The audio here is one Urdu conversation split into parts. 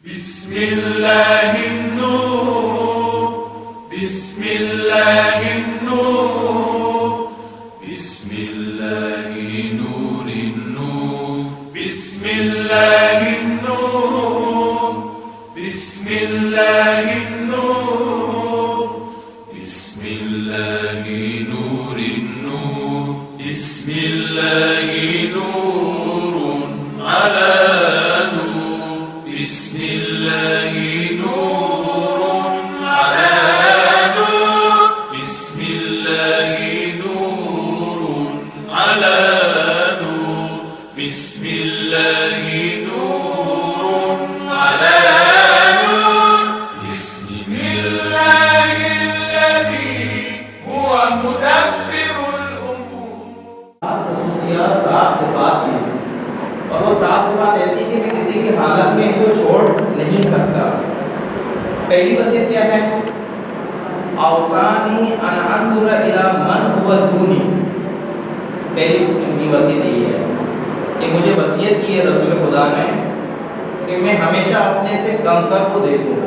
بسم الله النور بسم الله النور بسم الله نور النور بسم الله النور بسم الله النور بسم الله نور النور بسم الله نور على نور بسم الله نور على نور بسم الله نور على نور بسم الله نور على نور بسم الله الذي هو مدبر الأمور. خصوصیات سات صفات کی اور وہ سات صفات ایسی کہ میں کسی کی حالت میں ان کو چھوڑ نہیں سکتا. پہلی وصیت کیا ہے؟ اوصانی ان انظر الی من هو دونی. پہلی ان کی وصیت یہ ہے کہ مجھے وصیت کی ہے رسول خدا نے کہ میں ہمیشہ اپنے سے کمتر کو دیکھوں،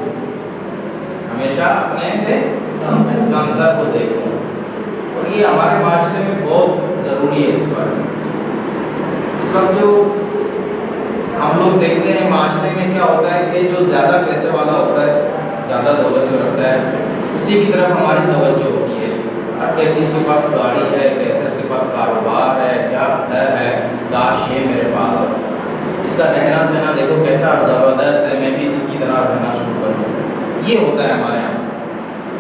ہمیشہ اپنے سے کمتر کو دیکھوں. اور یہ ہمارے معاشرے میں بہت ضروری ہے. اس وقت جو ہم لوگ دیکھتے ہیں معاشرے میں کیا ہوتا ہے کہ جو زیادہ پیسے والا ہوتا ہے، زیادہ دولت جو رکھتا ہے، اسی کی طرف ہماری توجہ ہوتی ہے. کیسی اس کے پاس گاڑی ہے، کیسے اس کے پاس کاروبار ہے، کیا گھر ہے، کاش یہ میرے پاس ہو. اس کا رہنا سہنا دیکھو کیسا زبردست ہے، میں بھی اسی کی طرح رہنا شروع کر دوں. یہ ہوتا ہے ہمارے یہاں.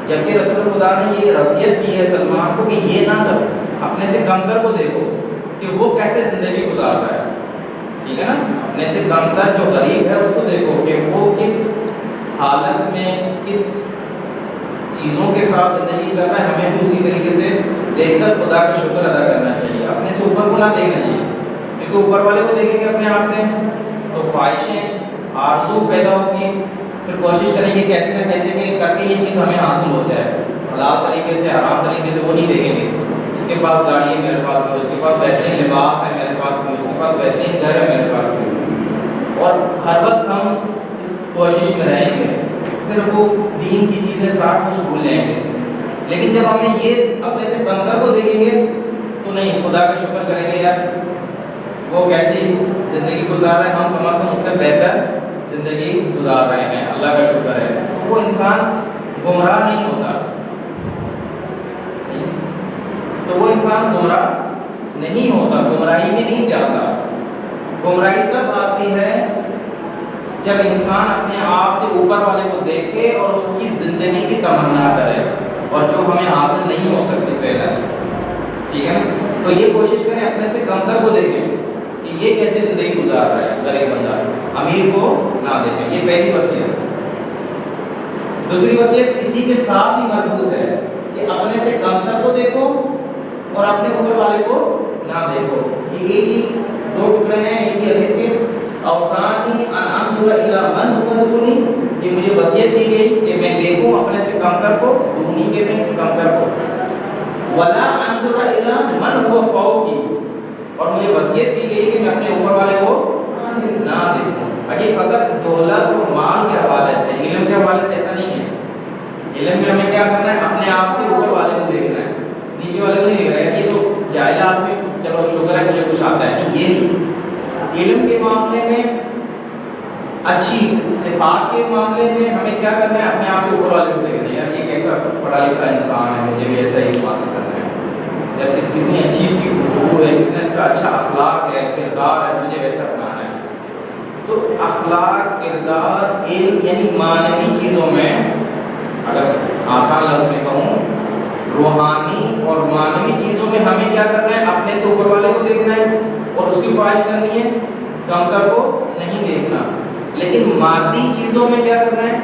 جبکہ رسول خدا نے یہ وصیت کی ہے سلمان کو کہ یہ نہ کرو، اپنے سے کمتر کو دیکھو کہ وہ کیسے زندگی گزار رہا ہے. ٹھیک ہے نا؟ اپنے سے کمتر جو غریب ہے اس کو دیکھو کہ وہ کس حالت میں کس چیزوں کے ساتھ زندگی کر رہا ہے. ہمیں بھی اسی طریقے سے دیکھ کر خدا کا شکر ادا کرنا چاہیے. اپنے سے اوپر کو نہ دیکھنا چاہیے، کیونکہ اوپر والے کو دیکھیں گے اپنے آپ سے تو خواہشیں آرزو پیدا ہوگی. پھر کوشش کریں گے کیسے نہ کیسے کر کے یہ چیز ہمیں حاصل ہو جائے. حلال طریقے سے حرام طریقے سے وہ نہیں دیکھیں گے. اس کے پاس گاڑی ہے میرے پاس بھی، اس کے پاس بہترین لباس ہے میرے پاس بھی، اس کے پاس بہترین گھر ہے میرے پاس بھی. اور ہر وقت ہم اس کوشش میں رہیں گے، پھر وہ دین کی چیزیں ساتھ کچھ بھول جائیں گے. لیکن جب ہمیں یہ اپنے سے کمتر کو دیکھیں گے تو نہیں، خدا کا شکر کریں گے یار وہ کیسی زندگی گزار رہے ہیں، ہم کم از کم اس سے بہتر زندگی گزار رہے ہیں، اللہ کا شکر ہے. تو وہ انسان گمراہ نہیں ہوتا. تو وہ انسان گمراہ نہیں ہوتا، گمراہی میں نہیں جاتا. گمراہی تب آتی ہے جب انسان اپنے آپ سے اوپر والے کو دیکھے اور اس کی زندگی کی تمنا کرے، اور جو ہمیں حاصل نہیں ہو سکتی پہلا. ٹھیک ہے نا؟ تو یہ کوشش کریں اپنے سے کمتر کو دیکھیں کہ یہ کیسے زندگی گزار رہا ہے غریب بندہ، امیر کو نہ دیکھیں. یہ پہلی وصیت. دوسری وصیت اسی کے ساتھ ہی مربوط ہے کہ اپنے سے کمتر کو دیکھو اور اپنے اوپر والے کو نہ دیکھو. یہ ایک ہی دو ٹکڑے ہیں ایک ہی حدیث کے. اوصانی ان انظر الی من هو دونی، یہ مجھے وصیت کی گئی کہ میں دیکھوں اپنے سے کمتر کو، دونی کہتے ہیں کمتر کو. ولا انظر الی من هو فوقی، اور مجھے وصیت کی گئی کہ میں اپنے اوپر والے کو نہ دیکھوں. یہ فقط دولت اور مال کے حوالے سے، علم کے حوالے سے ایسا نہیں ہے. علم میں ہمیں کیا کرنا ہے؟ اپنے آپ سے اوپر والے کو دیکھنا ہے، نیچے والے کو نہیں دیکھ رہا ہے. یہ تو جاہل آدمی چلو شکر ہے مجھے کچھ آتا ہے، نہیں یہ نہیں. علم کے معاملے میں، اچھی صفات کے معاملے میں ہمیں کیا کرنا ہے؟ اپنے آپ سے اوپر والے کو دیکھنا ہے. یار یہ کیسا پڑھا لکھا انسان ہے، مجھے بھی ایسا ہی حاصل کرنا ہے. جب کتنی اچھی اس کی گفتگو ہے، کتنا اس کا اچھا اخلاق ہے، کردار ہے، مجھے ویسا بنانا ہے. تو اخلاق، کردار، علم یعنی معنوی چیزوں میں، اگر آسان لفظ میں کہوں، روحانی اور معنوی چیزوں میں ہمیں کیا کرنا ہے؟ اپنے سے اوپر والے کو دیکھنا ہے اور اس کی خواہش کرنی ہے، کمتر کو نہیں دیکھنا. لیکن مادی چیزوں میں کیا کرنا ہے؟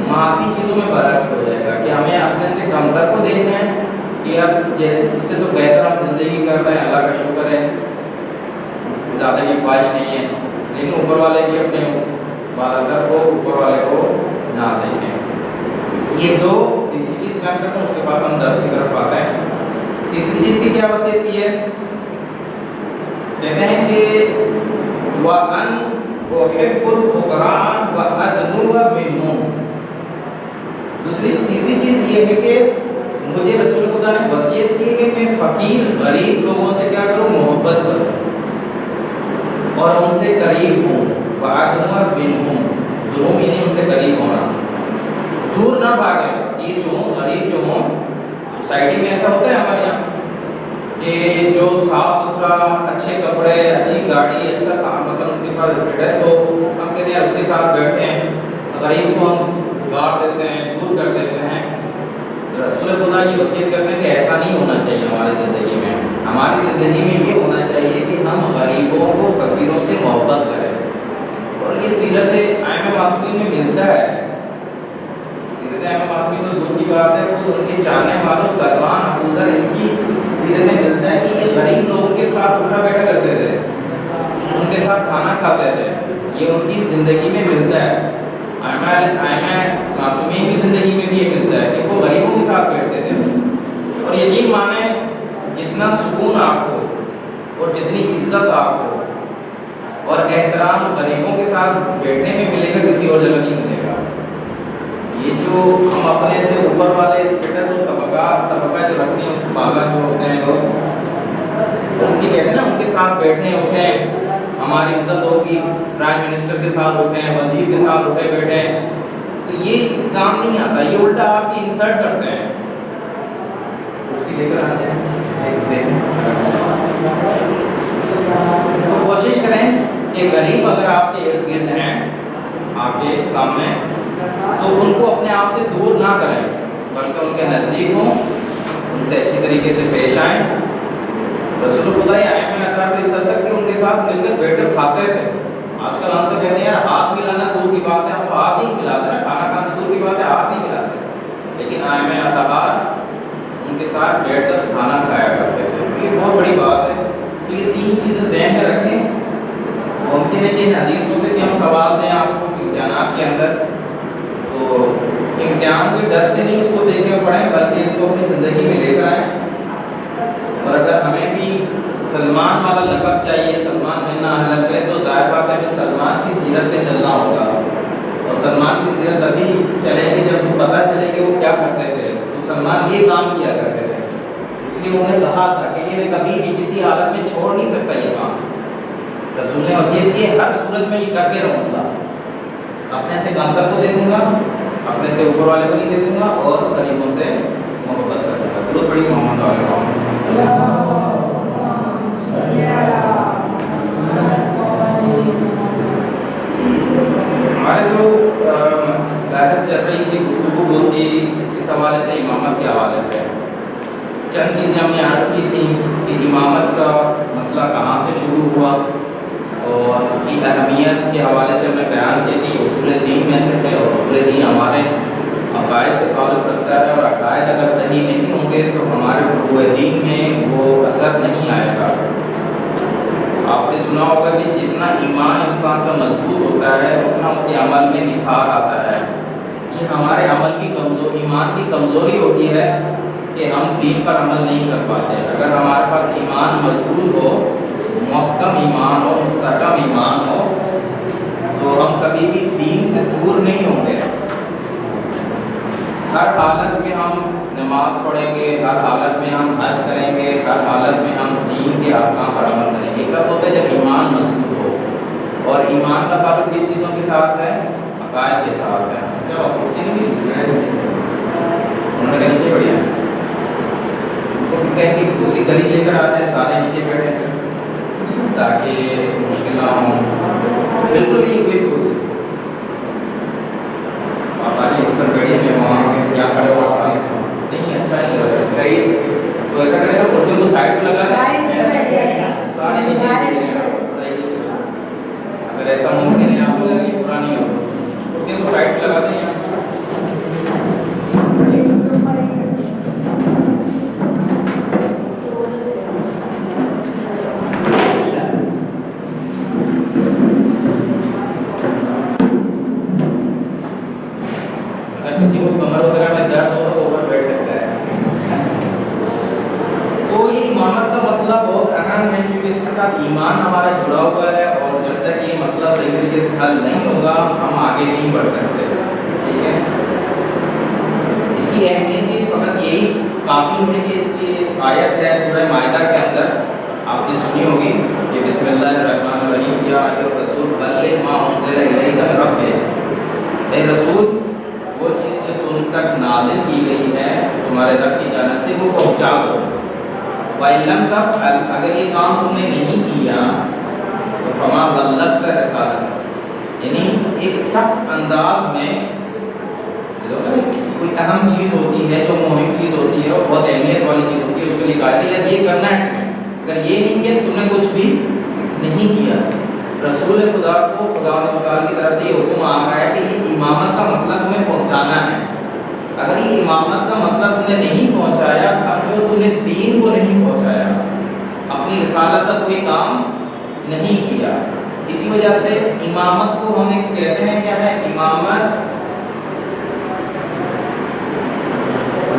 مادی چیزوں میں برعکس ہو جائے گا کہ ہمیں اپنے سے کمتر کو دیکھنا ہے کہ اب جیسے اس سے تو بہتر ہم زندگی کر رہے ہیں، اللہ کا شکر ہے، زیادہ کی خواہش نہیں ہے. لیکن اوپر والے کی اپنے بالاتر کو، اوپر والے کو نہ دیکھیں. یہ دو. تیسری چیز بیان کرتا ہوں، اس کے بعد ہم درس کی طرف آتے ہیں. تیسری چیز کی کیا وصیت کی ہے؟ کہتے ہیں کہ وَأَنْ أُحِبُّ الْفُقَرَاءَ منهم. تیسری چیز یہ ہے کہ مجھے رسول خدا نے وصیت کی کہ میں فقیر غریب لوگوں سے کیا کروں؟ محبت کروں اور ان سے قریب ہوں. وَأَدْنُوَ بِنْهُمْ دونوں یعنی ان سے قریب ہونا، دور نہ بھاگیں. فقیر جو ہوں، غریب جو ہوں، سوسائٹی میں ایسا ہوتا ہے ہمارے یہاں کہ جو صاف ستھرا، اچھے کپڑے، اچھی گاڑی، اچھا مثلا اس کے پاس اسٹیٹس ہو، ہم کہتے ہیں اس کے ساتھ بیٹھے ہیں. غریب کو ہم بگاڑ دیتے ہیں، دور کر دیتے ہیں. رسول خدا یہ وصیت کرتے ہیں کہ ایسا نہیں ہونا چاہیے ہماری زندگی میں. ہماری زندگی میں یہ ہونا چاہیے کہ ہم غریبوں کو، فقیروں سے محبت کریں. اور یہ سیرت ائمہ معصومین میں ملتا ہے. سیرت ائمہ معصومین تو دور کی بات ہے، خود ان کے چاہنے والوں سلمان، ابوذر، ان کی سیرت میں ملتا ہے کہ یہ غریب لوگوں کے ساتھ اٹھا بیٹھا کرتے تھے، ان کے ساتھ کھانا کھاتے تھے. یہ ان کی زندگی میں ملتا ہے. ائمہ معصومین کی زندگی میں بھی یہ ملتا ہے کہ وہ غریبوں کے ساتھ بیٹھتے تھے. اور یقین مانیں جتنا سکون آپ کو اور جتنی عزت آپ کو اور احترام غریبوں کے ساتھ بیٹھنے میں ملے گا کسی اور جگہ نہیں ملے گا. یہ جو ہم اپنے سے اوپر والے اسٹیٹس اور طبقہ جو رکھتے ہیں، بالا جو ہوتے ہیں لوگ، ان کی کہتے ہیں نا ان کے ساتھ بیٹھیں اٹھیں ہماری عزت ہوگی، پرائم منسٹر کے ساتھ اٹھیں، وزیر کے ساتھ اٹھے بیٹھیں، تو یہ کام نہیں آتا. یہ الٹا آپ کی انسلٹ کرتے ہیں. کرسی لے کر آتے ہیں، تو کوشش کریں کہ غریب اگر آپ کے ارد گرد ہیں آپ کے سامنے تو ان کو اپنے آپ سے دور نہ کریں، بلکہ ان کے نزدیک ہوں، ان سے اچھی طریقے سے پیش آئیں. رسول خدا ائمہ اطہار تو اس حد تک کہ ان کے ساتھ مل کر بیٹھ کر کھاتے تھے. آج کل ہم تو کہتے ہیں یار ہاتھ ملانا دور کی بات ہے، ہم تو ہاتھ نہیں کھلاتے نا، کھانا کھانا دور کی بات ہے، ہاتھ نہیں کھلاتے. لیکن ائمہ اطہار ان کے ساتھ بیٹھ کر کھانا کھایا کرتے تھے. یہ بہت بڑی بات ہے. تو یہ تین چیزیں ذہن میں رکھیں. ممکن ہے کہ ان حدیثوں سے کہ ہم سوال دیں آپ کو امتحانات کے اندر، تو امتحان کے ڈر سے نہیں اس کو دیکھنے پڑیں، بلکہ اس کو اپنی زندگی میں لے کر آئیں. اور اگر ہمیں بھی سلمان والا لقب چاہیے، سلمان ملنا اہل بیت، تو ظاہر بات ہے کہ سلمان کی سیرت پہ چلنا ہوگا. اور سلمان کی سیرت ابھی چلے گی جب پتہ چلے کہ وہ کیا کرتے تھے. تو سلمان یہ کام کیا کرتے تھے، اس لیے انہوں نے کہا تھا کہ یہ میں کبھی بھی کسی حالت میں چھوڑ نہیں سکتا یہ کام. رسول نے وصیت کی ہر صورت میں یہ کر کے رہوں گا. اپنے سے کم تر کو دیکھوں گا، اپنے سے اوپر والے کو نہیں دیکھوں گا، اور غریبوں سے محبت کروں گا. درود پڑھی محمد علیہ ہمارے جو بحث چل رہی تھی، گفتگو ہوتی اس حوالے سے، امامت کے حوالے سے چند چیزیں ہم نے عرض کی تھیں کہ امامت کا مسئلہ کہاں سے شروع ہوا، اور اس کی اہمیت کے حوالے سے ہم نے بیان کیا کہ یہ اصول دین میں سے ہے، اور اصول دین ہمارے عقائد سے تعلق رکھتا ہے، اور عقائد اگر صحیح نہیں ہوں گے تو ہمارے فروع دین میں وہ اثر نہیں آئے گا. آپ نے سنا ہوگا کہ جتنا ایمان انسان کا مضبوط ہوتا ہے اتنا اس کے عمل میں نکھار آتا ہے. یہ ہمارے عمل کی ایمان کی کمزوری ہوتی ہے کہ ہم دین پر عمل نہیں کر پاتے. اگر ہمارے پاس ایمان مضبوط ہو، محکم ایمان ہو، مستحکم ایمان ہو، تو ہم کبھی بھی دین سے دور نہیں ہوں گے. ہر حالت میں ہم نماز پڑھیں گے، ہر حالت میں ہم حج کریں گے، ہر حالت میں ہم دین کے احکام پر عمل کریں گے. کب ہوتا ہے؟ جب ایمان مضبوط ہو. اور ایمان کا تعلق کس چیزوں کے ساتھ ہے؟ عقائد کے ساتھ ہے. جب آپ کسی نے بھی انہوں نے نیچے بڑھیا تو کہیں کہ دوسری دری لے کر آ جائے، سارے نیچے بیٹھے تاکہ مشکل نہ ہوں. بالکل نہیں کوئی کرسی آپ آئیے اس پر بیٹھیے، میں وہاں کیا کھڑے ہوا پڑھا نہیں، اچھا نہیں لگ رہا ہے. تو ایسا کریں تو کرسی کو سائڈ پہ لگا دیں، سارے نیچے صحیح. اگر ایسا ممکن ہے آپ لوگوں کے لیے برا نہیں ہو تو کرسی کو سائڈ پہ لگا دیں. کسی کو کمر وغیرہ میں درد ہو تو اوپر بیٹھ سکتا ہے. تو یہ امامت کا مسئلہ بہت اہم ہے کیونکہ اس کے ساتھ ایمان ہمارا جڑا ہوا ہے، اور جب تک یہ مسئلہ صحیح طریقے سے حل نہیں ہوگا ہم آگے نہیں بڑھ سکتے. کی اہمیت کی فقط یہی کافی ہے کہ اس کی آیت ہے سورہ مائدہ کے اندر، آپ نے سنی ہوگی کہ بسم اللہ الرحمن الرحیم یا ایھا الرسول بلغ ما انزل الیک من ربک، اے رسول وہ چیز جو تم تک نازل کی گئی ہے تمہارے رب کی جانب سے وہ پہنچا دو۔ وَإِن لَّمْ تَفْعَلْ، اگر یہ کام تم نے نہیں کیا تو فَمَا بَلَّغْتَ رِسَالَتَهُ، یعنی ایک سخت انداز میں کوئی اہم چیز ہوتی ہے، جو مہم چیز ہوتی ہے، وہ بہت اہمیت والی چیز ہوتی ہے، اس کو لکھا دیا یہ کرنا ہے، اگر یہ نہیں کیا تم نے کچھ بھی نہیں کیا۔ رسول خدا کو خدا متعال کی طرف سے یہ حکم آ رہا ہے کہ یہ امامت کا مسئلہ تمہیں پہنچانا ہے، اگر یہ امامت کا مسئلہ تم نے نہیں پہنچایا، سمجھو تم نے دین کو نہیں پہنچایا، اپنی رسالت کا کوئی کام نہیں کیا۔ اسی وجہ سے امامت کو ہم کہتے ہیں کیا ہے، امامت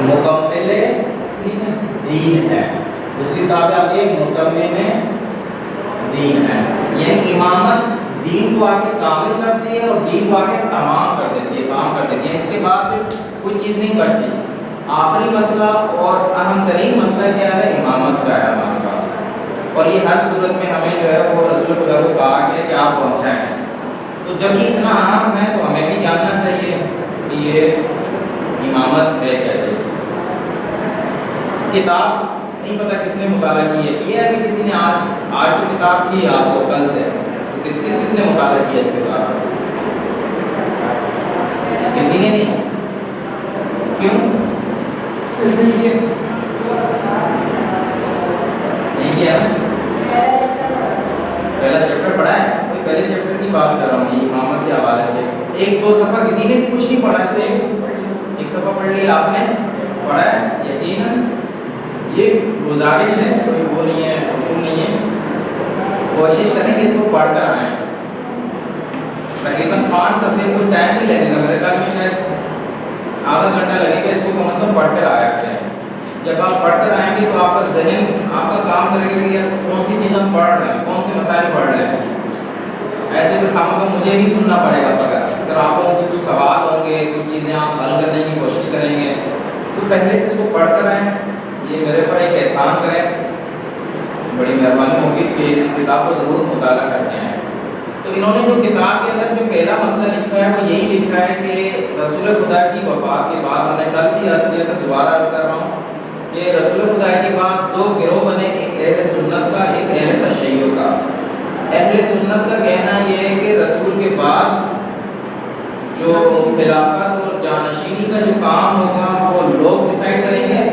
مکمل دین ہے، دوسری کتاب آتی ہے مکمل دین ہے، یعنی امامت دین کو آ کے کامل کرتی ہے اور دین کو آ کے تمام کر دیتی ہے، کام کر دیتی ہے، اس کے بعد کوئی چیز نہیں بچتی۔ آخری مسئلہ اور اہم ترین مسئلہ کیا ہے، امامت کا ہے ہمارے پاس، اور یہ ہر صورت میں ہمیں جو ہے وہ رسول خدا کو کہا کہ آپ پہنچائیں۔ تو جب یہ اتنا اہم ہے تو ہمیں بھی جاننا چاہیے کہ یہ امامت ہے کیا چیز۔ کتاب نہیں پتہ کس نے مطالعہ کی ہے، یہ ہے کہ کسی نے آج تو کتاب تھی آپ کو کل سے، تو کس نے مطالعہ کیا اس کتاب کو؟ کسی نے نہیں، کیوں نہیں کیا؟ پہلا چیپٹر پڑھا ہے، کوئی پہلے چیپٹر کی بات کر رہا ہوں یہ امامت کے حوالے سے، ایک دو صفحہ کسی نے کچھ نہیں پڑھا، اس نے ایک صفحہ پڑھ لیا، آپ نے پڑھا ہے، یقیناً یہ گزارش ہے، کوئی وہ نہیں ہے، حکم نہیں ہے، کوشش کریں کہ اس کو پڑھ کر آئیں، تقریباً 5 صفحے کچھ ٹائم نہیں لگے گا، میرے خیال میں شاید آدھا گھنٹہ لگے گا، اس کو کم از کم پڑھ کر آیا کریں۔ جب آپ پڑھ کر آئیں گے تو آپ کا ذہن آپ کا کام کرے گا کہ یار کون سی چیز ہم پڑھ رہے ہیں، کون سے مسائل پڑھ رہے ہیں، ایسے تو کاموں کا مجھے بھی سننا پڑے گا، اگر آپ لوگوں کو کچھ سوال ہوں گے، کچھ چیزیں آپ حل کرنے کی کوشش کریں گے تو پہلے سے اس کو پڑھ کر آئیں، یہ میرے پر ایک احسان کریں، بڑی مہربانی ہوگی کہ اس کتاب کو ضرور مطالعہ کرتے ہیں۔ تو انہوں نے جو کتاب کے اندر جو پہلا مسئلہ لکھا ہے وہ یہی لکھا ہے کہ رسول خدا کی وفات کے بعد، ہم نے کل بھی عرض کیا تھا، دوبارہ عرض کر رہا ہوں کہ رسول خدا کے بعد 2 گروہ بنے، ایک اہل سنت کا، ایک اہل تشیع کا۔ اہل سنت کا کہنا یہ ہے کہ رسول کے بعد جو خلافت اور جانشینی کا جو کام ہوگا وہ لوگ ڈیسائیڈ کریں گے،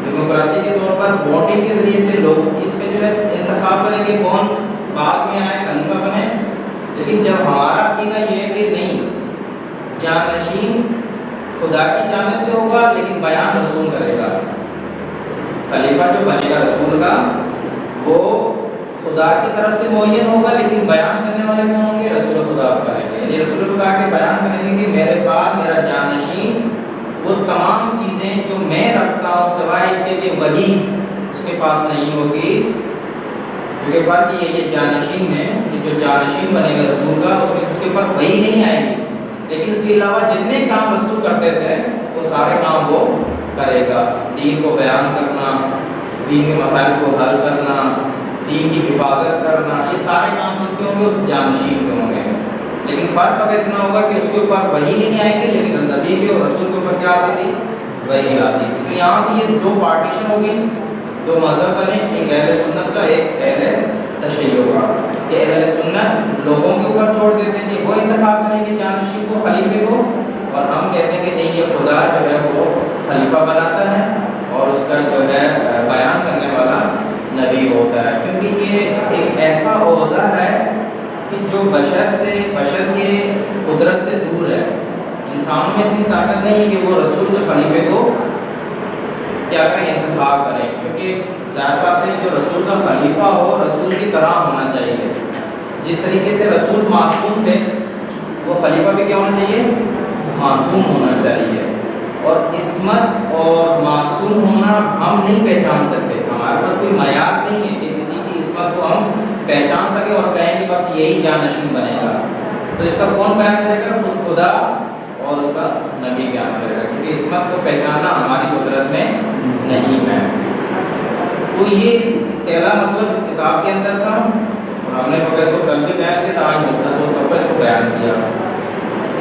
ڈیموکریسی کے طور پر ووٹنگ کے ذریعے سے لوگ اس میں جو ہے انتخاب کریں گے کون بعد میں آئے خلیفہ بنے۔ لیکن جب ہمارا عقیدہ یہ ہے کہ نہیں، جانشین خدا کی جانب سے ہوگا لیکن بیان رسول کرے گا، خلیفہ جو بنے گا رسول کا وہ خدا کی طرف سے معین ہوگا لیکن بیان کرنے والے کون ہوں گے، رسول خدا کریں گے، یعنی رسول خدا کے بیان کریں گے کہ میرے پاس میرا جانشین وہ تمام چیزیں جو میں رکھتا ہوں سوائے اس کے کہ وہی اس کے پاس نہیں ہوگی، کیونکہ فرق یہ ہے جانشین میں کہ جو جانشین بنے گا رسول کا اس میں اس کے اوپر وہی نہیں آئے گی، لیکن اس کے علاوہ جتنے کام رسول کرتے تھے وہ سارے کام وہ کرے گا، دین کو بیان کرنا، دین کے مسائل کو حل کرنا، دین کی حفاظت کرنا، یہ سارے کام کس کے ہوں گے، اس جانشین کے ہوں گے۔ لیکن فرق اگر اتنا ہوگا کہ اس کے اوپر وہی نہیں آئے گی، لیکن نبی بھی اور رسول کے اوپر کیا آتی تھی، وہی آتی تھی۔ تو یہاں سے یہ 2 پارٹیشن ہو گئی، 2 مذہب بنے، ایک اہل سنت کا، ایک اہل تشیع کا۔ کہ اہل سنت لوگوں کے اوپر چھوڑ دیتے ہیں کہ وہ انتخاب کریں گے جانشین کو، خلیفے کو، اور ہم کہتے ہیں کہ نہیں، یہ خدا جو ہے وہ خلیفہ بناتا ہے اور اس کا جو ہے بیان کرنے والا نبی ہوتا ہے، کیونکہ یہ ایک ایسا عہدہ ہے کہ جو بشر کے قدرت سے دور ہے، انسانوں میں اتنی طاقت نہیں ہے کہ وہ رسول کے خلیفے کو کیا کریں، انتخاب کریں، کیونکہ ظاہر بات ہے جو رسول کا خلیفہ ہو رسول کی طرح ہونا چاہیے، جس طریقے سے رسول معصوم تھے وہ خلیفہ بھی کیا ہونا چاہیے، معصوم ہونا چاہیے۔ اور عصمت اور معصوم ہونا ہم نہیں پہچان سکتے، ہمارے پاس کوئی معیار نہیں ہے کہ کسی کی عصمت کو ہم پہچان سکیں اور کہیں کہ بس یہی جانشین بنے گا۔ تو اس کا کون بیان کرے گا، خود خدا اور اس کا نبی بیان کرے گا، کیونکہ قسمت کو پہچاننا ہماری قدرت میں نہیں ہے۔ تو یہ پہلا مطلب اس کتاب کے اندر تھا، اور ہم نے اس کو کل بھی بیان کیا تھا، آج مختصر طور پر اس کو بیان کیا۔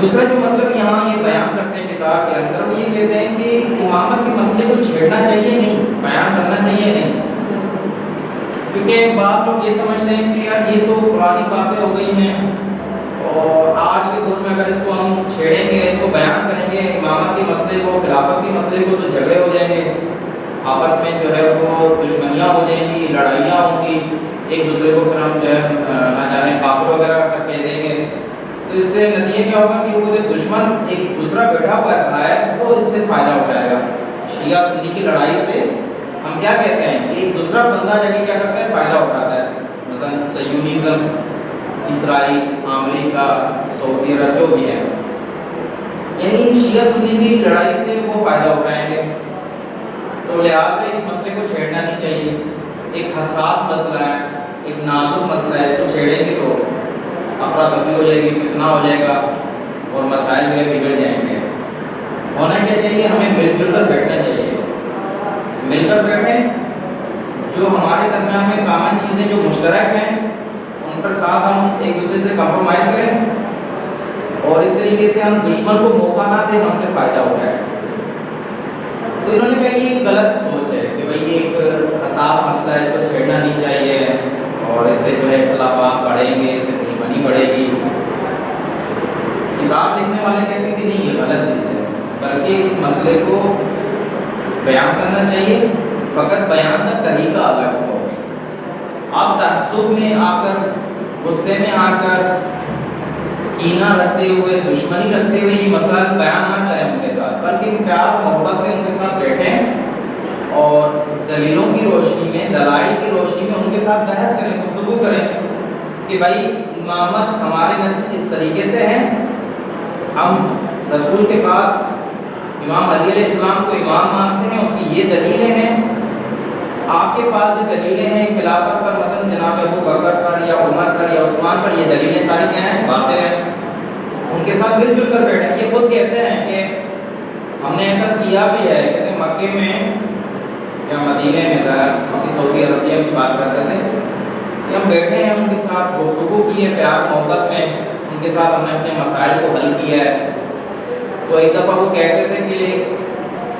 دوسرا جو مطلب یہاں یہ بیان کرتے ہیں کتاب کے اندر، وہ یہ کہتے ہیں کہ اس امامت کے مسئلے کو چھیڑنا چاہیے نہیں، بیان کرنا چاہیے نہیں، کیونکہ بعض لوگ یہ سمجھتے ہیں کہ یار یہ تو پرانی باتیں ہو گئی ہیں، اور آج کے دور میں اگر اس کو ہم چھیڑیں گے، اس کو بیان کریں گے امامت کے مسئلے کو، خلافت کے مسئلے کو، تو جھگڑے ہو جائیں گے، آپس میں جو ہے وہ دشمنیاں ہو جائیں گی، لڑائیاں ہوں گی، ایک دوسرے کو پھر ہم جو ہے نہ جانے کافر وغیرہ کر کے دیں گے۔ تو اس سے نتیجہ کیا ہوگا کہ وہ جو دشمن ایک دوسرا بیٹھا ہوا ہے وہ اس سے فائدہ اٹھائے گا۔ شیعہ سنی کی لڑائی سے ہم کیا کہتے ہیں کہ ایک دوسرا بندہ جا کے کیا کرتا ہے، فائدہ اٹھاتا ہے، مثلا صیونزم، اسرائیل، امریکہ، سعودی عرب، جو بھی ہے، یعنی ان شیعہ سنی کی لڑائی سے وہ فائدہ اٹھائیں گے۔ تو لہٰذا اس مسئلے کو چھیڑنا نہیں چاہیے، ایک حساس مسئلہ ہے، ایک نازک مسئلہ ہے، اس کو چھیڑیں گے تو افراتفری ہو جائے گی، فتنہ ہو جائے گا، اور مسائل جو ہے بگڑ جائیں گے۔ ہونا کیا چاہیے، ہمیں مل جل کر بیٹھنا چاہیے، مل کر بیٹھیں، جو ہمارے درمیان میں کامن چیزیں جو مشترک ہیں ان پر ساتھ ہم ایک دوسرے سے کمپرومائز کریں، اور اس طریقے سے ہم دشمن کو موقع نہ دیں ہم سے فائدہ اٹھائیں۔ تو انہوں نے کہا یہ غلط سوچ ہے کہ بھئی یہ ایک حساس مسئلہ ہے، اس کو چھیڑنا نہیں چاہیے، اور اس سے جو ہے اختلافات بڑھیں گے، اس سے دشمنی بڑھے گی۔ کتاب لکھنے والے کہتے ہیں کہ نہیں، یہ غلط چیز ہے، بلکہ اس مسئلے کو بیان کرنا چاہیے، فقط بیان کا طریقہ الگ ہو۔ آپ تعصب میں آ کر، غصے میں آ کر، کینہ رکھتے ہوئے، دشمنی رکھتے ہوئے یہ مسائل بیان نہ کریں ان کے ساتھ، بلکہ پیار محبت میں ان کے ساتھ بیٹھیں، اور دلیلوں کی روشنی میں، دلائل کی روشنی میں ان کے ساتھ بحث کریں، گفتگو کریں کہ بھائی امامت ہمارے نزد اس طریقے سے ہے، ہم رسول کے بعد امام علی علیہ السلام کو امام مانتے ہیں، اس کی یہ دلیلیں ہیں، آپ کے پاس جو دلیلیں ہیں خلافت پر، مثلا جناب ابو بکر پر یا عمر پر یا عثمان پر، یہ دلیلیں ساری کیا ہیں، باطل ہیں، ان کے ساتھ مل جل کر بیٹھیں۔ یہ خود کہتے ہیں کہ ہم نے ایسا کیا بھی ہے، کہتے ہیں مکے میں یا مدینے میں، ذرا اسی سعودی عربیہ کی بات کر رہے تھے کہ ہم بیٹھے ہیں، ان کے ساتھ گفتگو کی ہے پیار محبت میں، ان کے ساتھ ہم نے اپنے مسائل کو حل کیا ہے۔ تو ایک دفعہ وہ کہتے تھے کہ ایک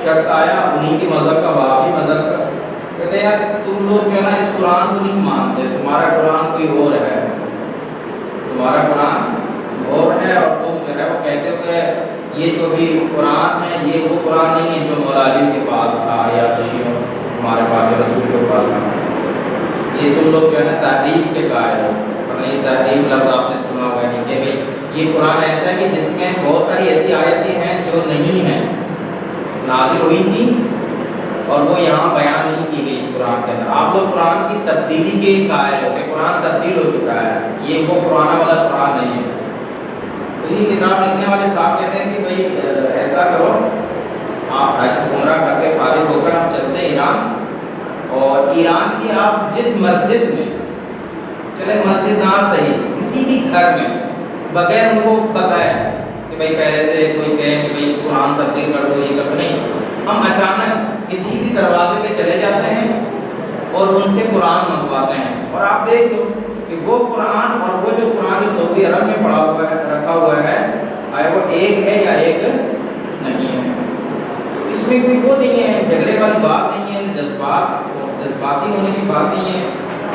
شخص آیا انہی کی مذہب کا، وہابی مذہب کا، کہتے ہیں یار تم لوگ جو ہے نا اس قرآن کو نہیں مانتے، تمہارا قرآن کوئی اور ہے، تمہارا قرآن اور ہے، اور تم جو ہے وہ کہتے ہو کہ یہ جو بھی قرآن ہے یہ وہ قرآن نہیں ہے جو مولا علی کے پاس تھا یا شیعہ ہمارے پاس جو رسول کے پاس تھا، یہ تم لوگ جو ہے نا تحریف کے قائل ہو۔ نہیں، تحریف لفظ آپ نے سنا ہوگا نہیں، کہ بھئی یہ قرآن ایسا ہے کہ جس میں بہت ساری ایسی آیتیں ہیں جو نہیں ہیں، نازل ہوئی تھی اور وہ یہاں بیان نہیں کی گئی اس قرآن کے اندر۔ آپ لوگ قرآن کی تبدیلی کے قائل ہو کہ قرآن تبدیل ہو چکا ہے، یہ وہ پرانا والا قرآن نہیں ہے۔ تو یہ کتاب لکھنے والے صاحب کہتے ہیں کہ بھئی ایسا کرو، آپ حج عمرہ کر کے فارغ ہو کر ہم چلتے ہیں ایران، اور ایران کی آپ جس مسجد میں، چلے مسجد نہ صحیح، کسی بھی گھر میں بغیر ان کو بتائے کہ بھئی پہلے سے کوئی کہے کہ بھئی قرآن تبدیل کر دو، یہ کر، نہیں، ہم اچانک کسی بھی دروازے پہ چلے جاتے ہیں اور ان سے قرآن منگواتے ہیں، اور آپ دیکھ لو کہ وہ قرآن اور وہ جو قرآن جو سعودی عرب میں پڑھا ہوا ہے، رکھا ہوا ہے، آیا وہ ایک ہے یا ایک نہیں ہے۔ اس میں کوئی وہ نہیں ہے، جھگڑے والی بات نہیں ہے، جذباتی ہونے کی بات نہیں ہے،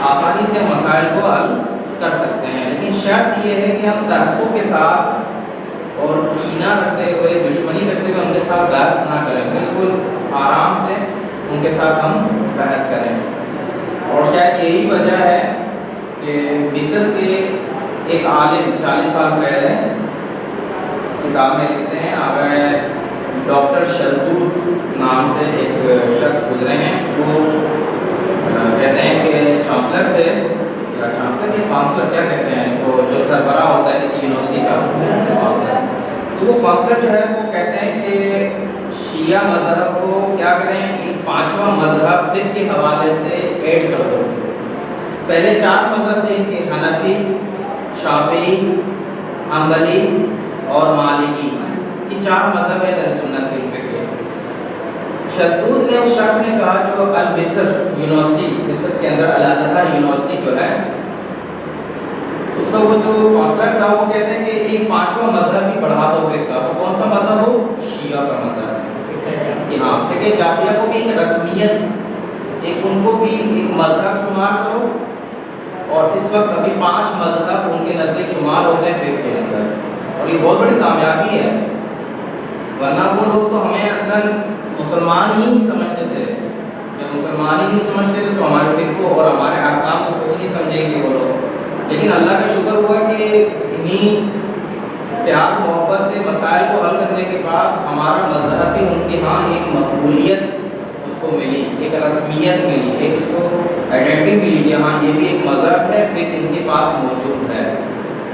آسانی سے مسائل کو حل کر سکتے ہیں، لیکن شرط یہ ہے کہ ہم تعصب کے ساتھ اور کینہ رکھتے ہوئے، دشمنی رکھتے ہوئے ان کے ساتھ بحث نہ کریں، بالکل آرام سے ان کے ساتھ ہم بحث کریں۔ اور شاید یہی وجہ ہے کہ مصر کے ایک عالم 40 سال پہلے کتاب میں لکھتے ہیں، آگے ڈاکٹر شلتوت نام سے ایک شخص گزرے ہیں، وہ کہتے ہیں کہ چانسلر تھے، یا چانسلر کے کانسلر کیا کہتے ہیں اس کو، جو سربراہ ہوتا ہے کسی یونیورسٹی کا کانسلر، تو وہ کانسلر جو ہے وہ کہتے ہیں کہ شیعہ مذہب کو کیا کریں، ایک 5واں مذہب فقہ کے حوالے سے ایڈ کر دو۔ پہلے 4 مذہب تھے ان کے، حنفی، شافعی، حنبلی اور مالکی، یہ 4 مذہب ہیں سنت کے فقہ۔ شلتوت نے اس شخص نے کہا جو المصر یونیورسٹی، مصر کے اندر الازہر یونیورسٹی جو ہے، اس کا وہ جو کونسلر تھا وہ کہتے ہیں کہ ایک پانچواں مذہب بھی بڑھا دو فرقہ، تو کون سا مذہب ہو؟ شیعہ کا مذہب، کہ ہاں فقہ جعفریہ کو بھی ایک رسمیت، ایک ان کو بھی ایک مذہب شمار کرو، اور اس وقت ابھی 5 مذہب ان کے نزدیک شمار ہوتے ہیں فقہ کے اندر، اور یہ بہت بڑی کامیابی ہے، ورنہ وہ لوگ تو ہمیں اصلاً مسلمان ہی نہیں سمجھتے تھے، جب مسلمان ہی نہیں سمجھتے تھے تو ہمارے فقہ کو اور ہمارے احکام کو کچھ نہیں سمجھیں گے وہ لوگ، لیکن اللہ کا شکر ہوا کہ انہیں پیار محبت سے مسائل کو حل کرنے کے بعد ہمارا مذہب بھی ان کے ہاں ایک مقبولیت اس کو ملی، ایک رسمیت ملی، ایک اس کو آئیڈینٹی ملی کہ ہاں یہ بھی ایک مذہب ہے، فقہ ان کے پاس موجود ہے،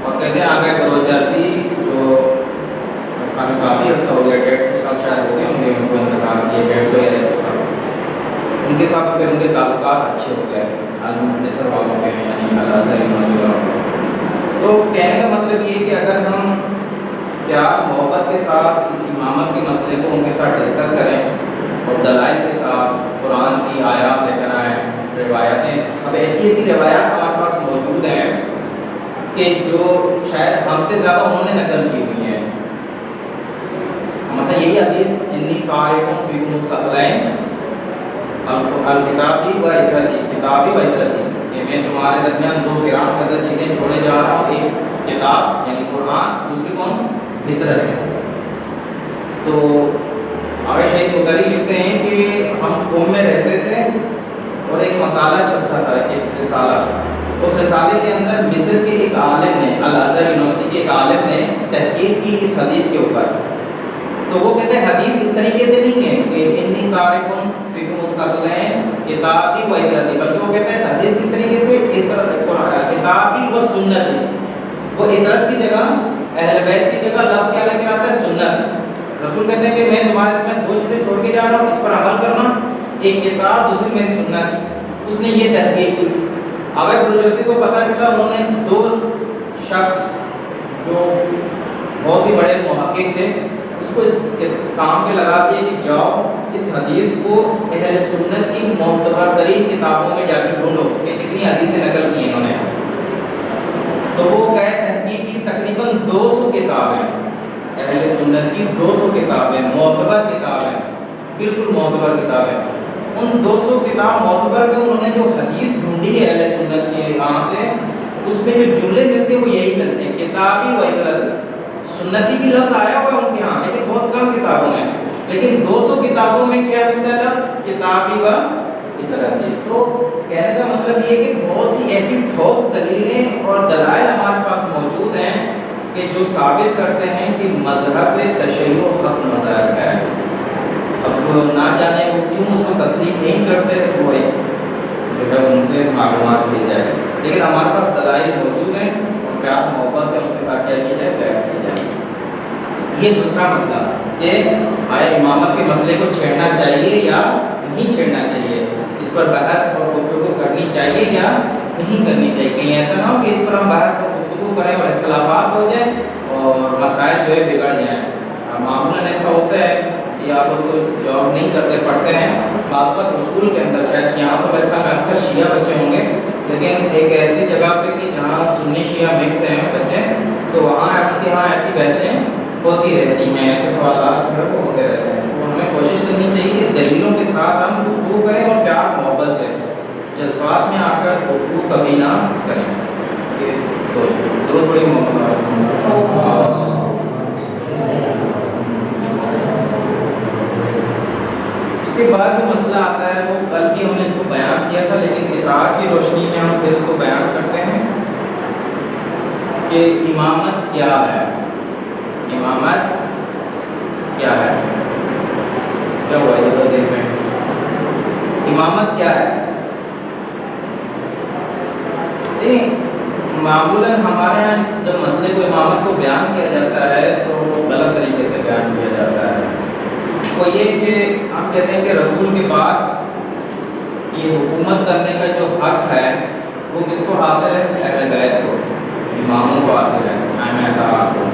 اور کہتے ہیں آگے بلوچردی جو ہمیں کافی عرصہ ہو گیا، 150 سال شاید ہو گئے ہوں گے ان کو انتقال کیے، 150 یا 100 سال، ان کے ساتھ پھر ان کے تعلقات اچھے ہو گئے مصر والوں کے، یعنی الازہر یونیورسٹی والوں کے۔ تو کہنے کا مطلب یہ ہے کہ اگر ہم پیار محبت کے ساتھ اس امامت کے مسئلے کو ان کے ساتھ ڈسکس کریں اور دلائل کے ساتھ قرآن کی آیات لے کر آئیں، روایتیں، اب ایسی ایسی روایات ہمارے پاس موجود ہیں کہ جو شاید ہم سے زیادہ انہوں نے نقل کی ہوئی ہیں، مثلا یہی حدیث انی طارق فیکم الثقلین الکتابی و اطرتی، کتابی و اطرتی، کہ میں تمہارے درمیان 2 گران قدر چیزیں چھوڑے جا رہا ہوں، ایک کتاب یعنی قرآن، دوسری کون؟ فطرت ہے۔ تو آگے شہید مقرری لکھتے ہیں کہ ہم قوم میں رہتے تھے اور ایک مقالہ چھپتا تھا، ایک رسالہ، اس رسالے کے اندر مصر کے ایک عالم نے، الازہر یونیورسٹی کے ایک عالم نے تحقیق کی اس حدیث کے اوپر، تو وہ کہتے ہیں حدیث اس طریقے سے نہیں ہے کہ انی طارق فیکم الثقلین کتابی و اطرتی، بلکہ وہ کہتے ہیں حدیث کس طریقے سے کتابی و سنتی، وہ اطرت کی جگہ، اہل بیت کی جگہ لفظ کیا لے کر آتا ہے؟ سنت۔ رسول کہتے ہیں کہ میں تمہارے درمیان 2 چیزیں چھوڑ کے جا رہا ہوں، اس پر عمل کرنا، ایک کتاب، دوسری میری سنت۔ اس نے یہ تحقیق کی، آگے بلوچردی کو پتہ چلا، انہوں نے 2 شخص جو بہت ہی بڑے محقق تھے اس کو اس کام پہ لگا دیا کہ جاؤ اس حدیث کو اہل سنت کی معتبر ترین کتابوں میں جا کے ڈھونڈو کہ کتنی حدیثیں نقل کی انہوں نے، تو وہ گئے تحقیق کی، تقریباً 200 کتابیں، اہل سنت کی 200 کتابیں، معتبر کتابیں، بالکل معتبر کتابیں، ان 200 کتاب معتبر میں انہوں نے جو حدیث ڈھونڈی ہے اہل سنت کے کہاں سے، اس میں جو جملے ملتے ہیں وہ یہی ملتے ہیں، کتابی و اطرتی، سنتی بھی لفظ آیا ہوا ہے ان کے ہاں لیکن بہت کم کتابوں میں، لیکن 200 کتابوں میں کیا ملتا ہے لفظ؟ کتابی و اطرتی۔ تو کہنے کا مطلب یہ ہے کہ بہت سی ایسی ٹھوس دلیلیں اور دلائل ہمارے پاس موجود ہیں کہ جو ثابت کرتے ہیں کہ مذہب تشیع حق مذہب ہے۔ اب نہ جانے وہ کیوں اس کو تسلیم نہیں کرتے، وہ جو ہے ان سے معلومات دی جائے، لیکن ہمارے پاس دلائل موجود ہیں اور پیار محبت سے ان کے ساتھ کیا کی جائے؟ بحث کی جائے۔ یہ دوسرا مسئلہ کہ آیا امامت کے مسئلے کو چھیڑنا چاہیے یا نہیں چھیڑنا چاہیے، اس پر بحث اور گفتگو کرنی چاہیے یا نہیں کرنی چاہیے، کہیں ایسا نہ ہو کہ اس پر ہم بحث اور گفتگو کریں اور اختلافات ہو جائیں اور مسائل جو ہے بگڑ جائیں۔ معمولاً ایسا ہوتا ہے کہ آپ لوگ تو جاب نہیں کرتے، پڑھتے ہیں، بعض وقت اسکول کے اندر، شاید یہاں تو میرے خیال میں اکثر شیعہ بچے ہوں گے، لیکن ایک ایسی جگہ پہ کہ جہاں سنی شیعہ مکس ہیں بچے، تو وہاں ان کے یہاں ایسی بحثیں ہوتی رہتی ہیں، ایسے سوالات جو ہے وہ ہوتے رہتے ہیں، تو ہمیں کوشش کرنی چاہیے کہ دلیلوں کے ساتھ ہم گفتگو کریں اور پیار محبت سے، جذبات میں آ کر گفتگو کبھی نہ کریں۔ یہ دو بڑی اس کے بعد جو مسئلہ آتا ہے وہ کل بھی ہم نے اس کو بیان کیا تھا، لیکن کتاب کی روشنی میں ہم پھر اس کو بیان کرتے ہیں کہ امامت کیا ہے، امامت کیا ہے، کیا ہوا یہ دیر میں، امامت کیا ہے؟ معمولاً ہمارے یہاں جب مسئلے کو امامت کو بیان کیا جاتا ہے تو غلط طریقے سے بیان کیا جاتا ہے، وہ یہ کہ ہم کہتے ہیں کہ رسول کے بعد یہ حکومت کرنے کا جو حق ہے وہ کس کو حاصل ہے؟ اہل بیت کو، اماموں کو حاصل ہے، ائمہ اطہار کو،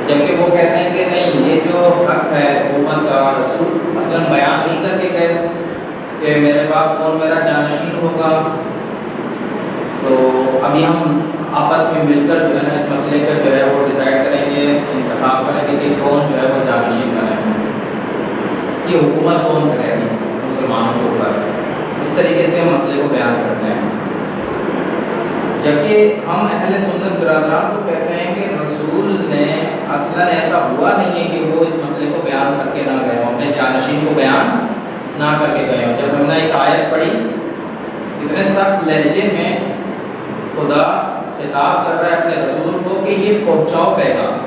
جبکہ وہ کہتے ہیں کہ نہیں، یہ جو تو حق ہے حکومت کا. رسول مثلاً بیان نہیں کر کے گئے کہ میرے بعد کون میرا جانشین ہوگا. تو ابھی ہم آپس میں مل کر جو ہے نا اس مسئلے کا جو ہے وہ ڈیسائیڈ کریں گے, انتخاب کریں گے کہ کون جو ہے وہ جانشین بنے, یہ حکومت کون کرے گی مسلمانوں کے اوپر. اس طریقے سے ہم مسئلے کو بیان کرتے ہیں. جبکہ ہم اہل سنت برادران کو کہتے ہیں کہ رسول نے اصلاً ایسا ہوا نہیں ہے کہ وہ اس مسئلے کو بیان کر کے نہ گئے ہوں, اپنے جانشین کو بیان نہ کر کے گئے ہوں. جب ہم نے ایک آیت پڑھی کتنے سخت لہجے میں خدا خطاب کر رہا ہے اپنے رسول کو کہ یہ پہنچاؤ پیغام,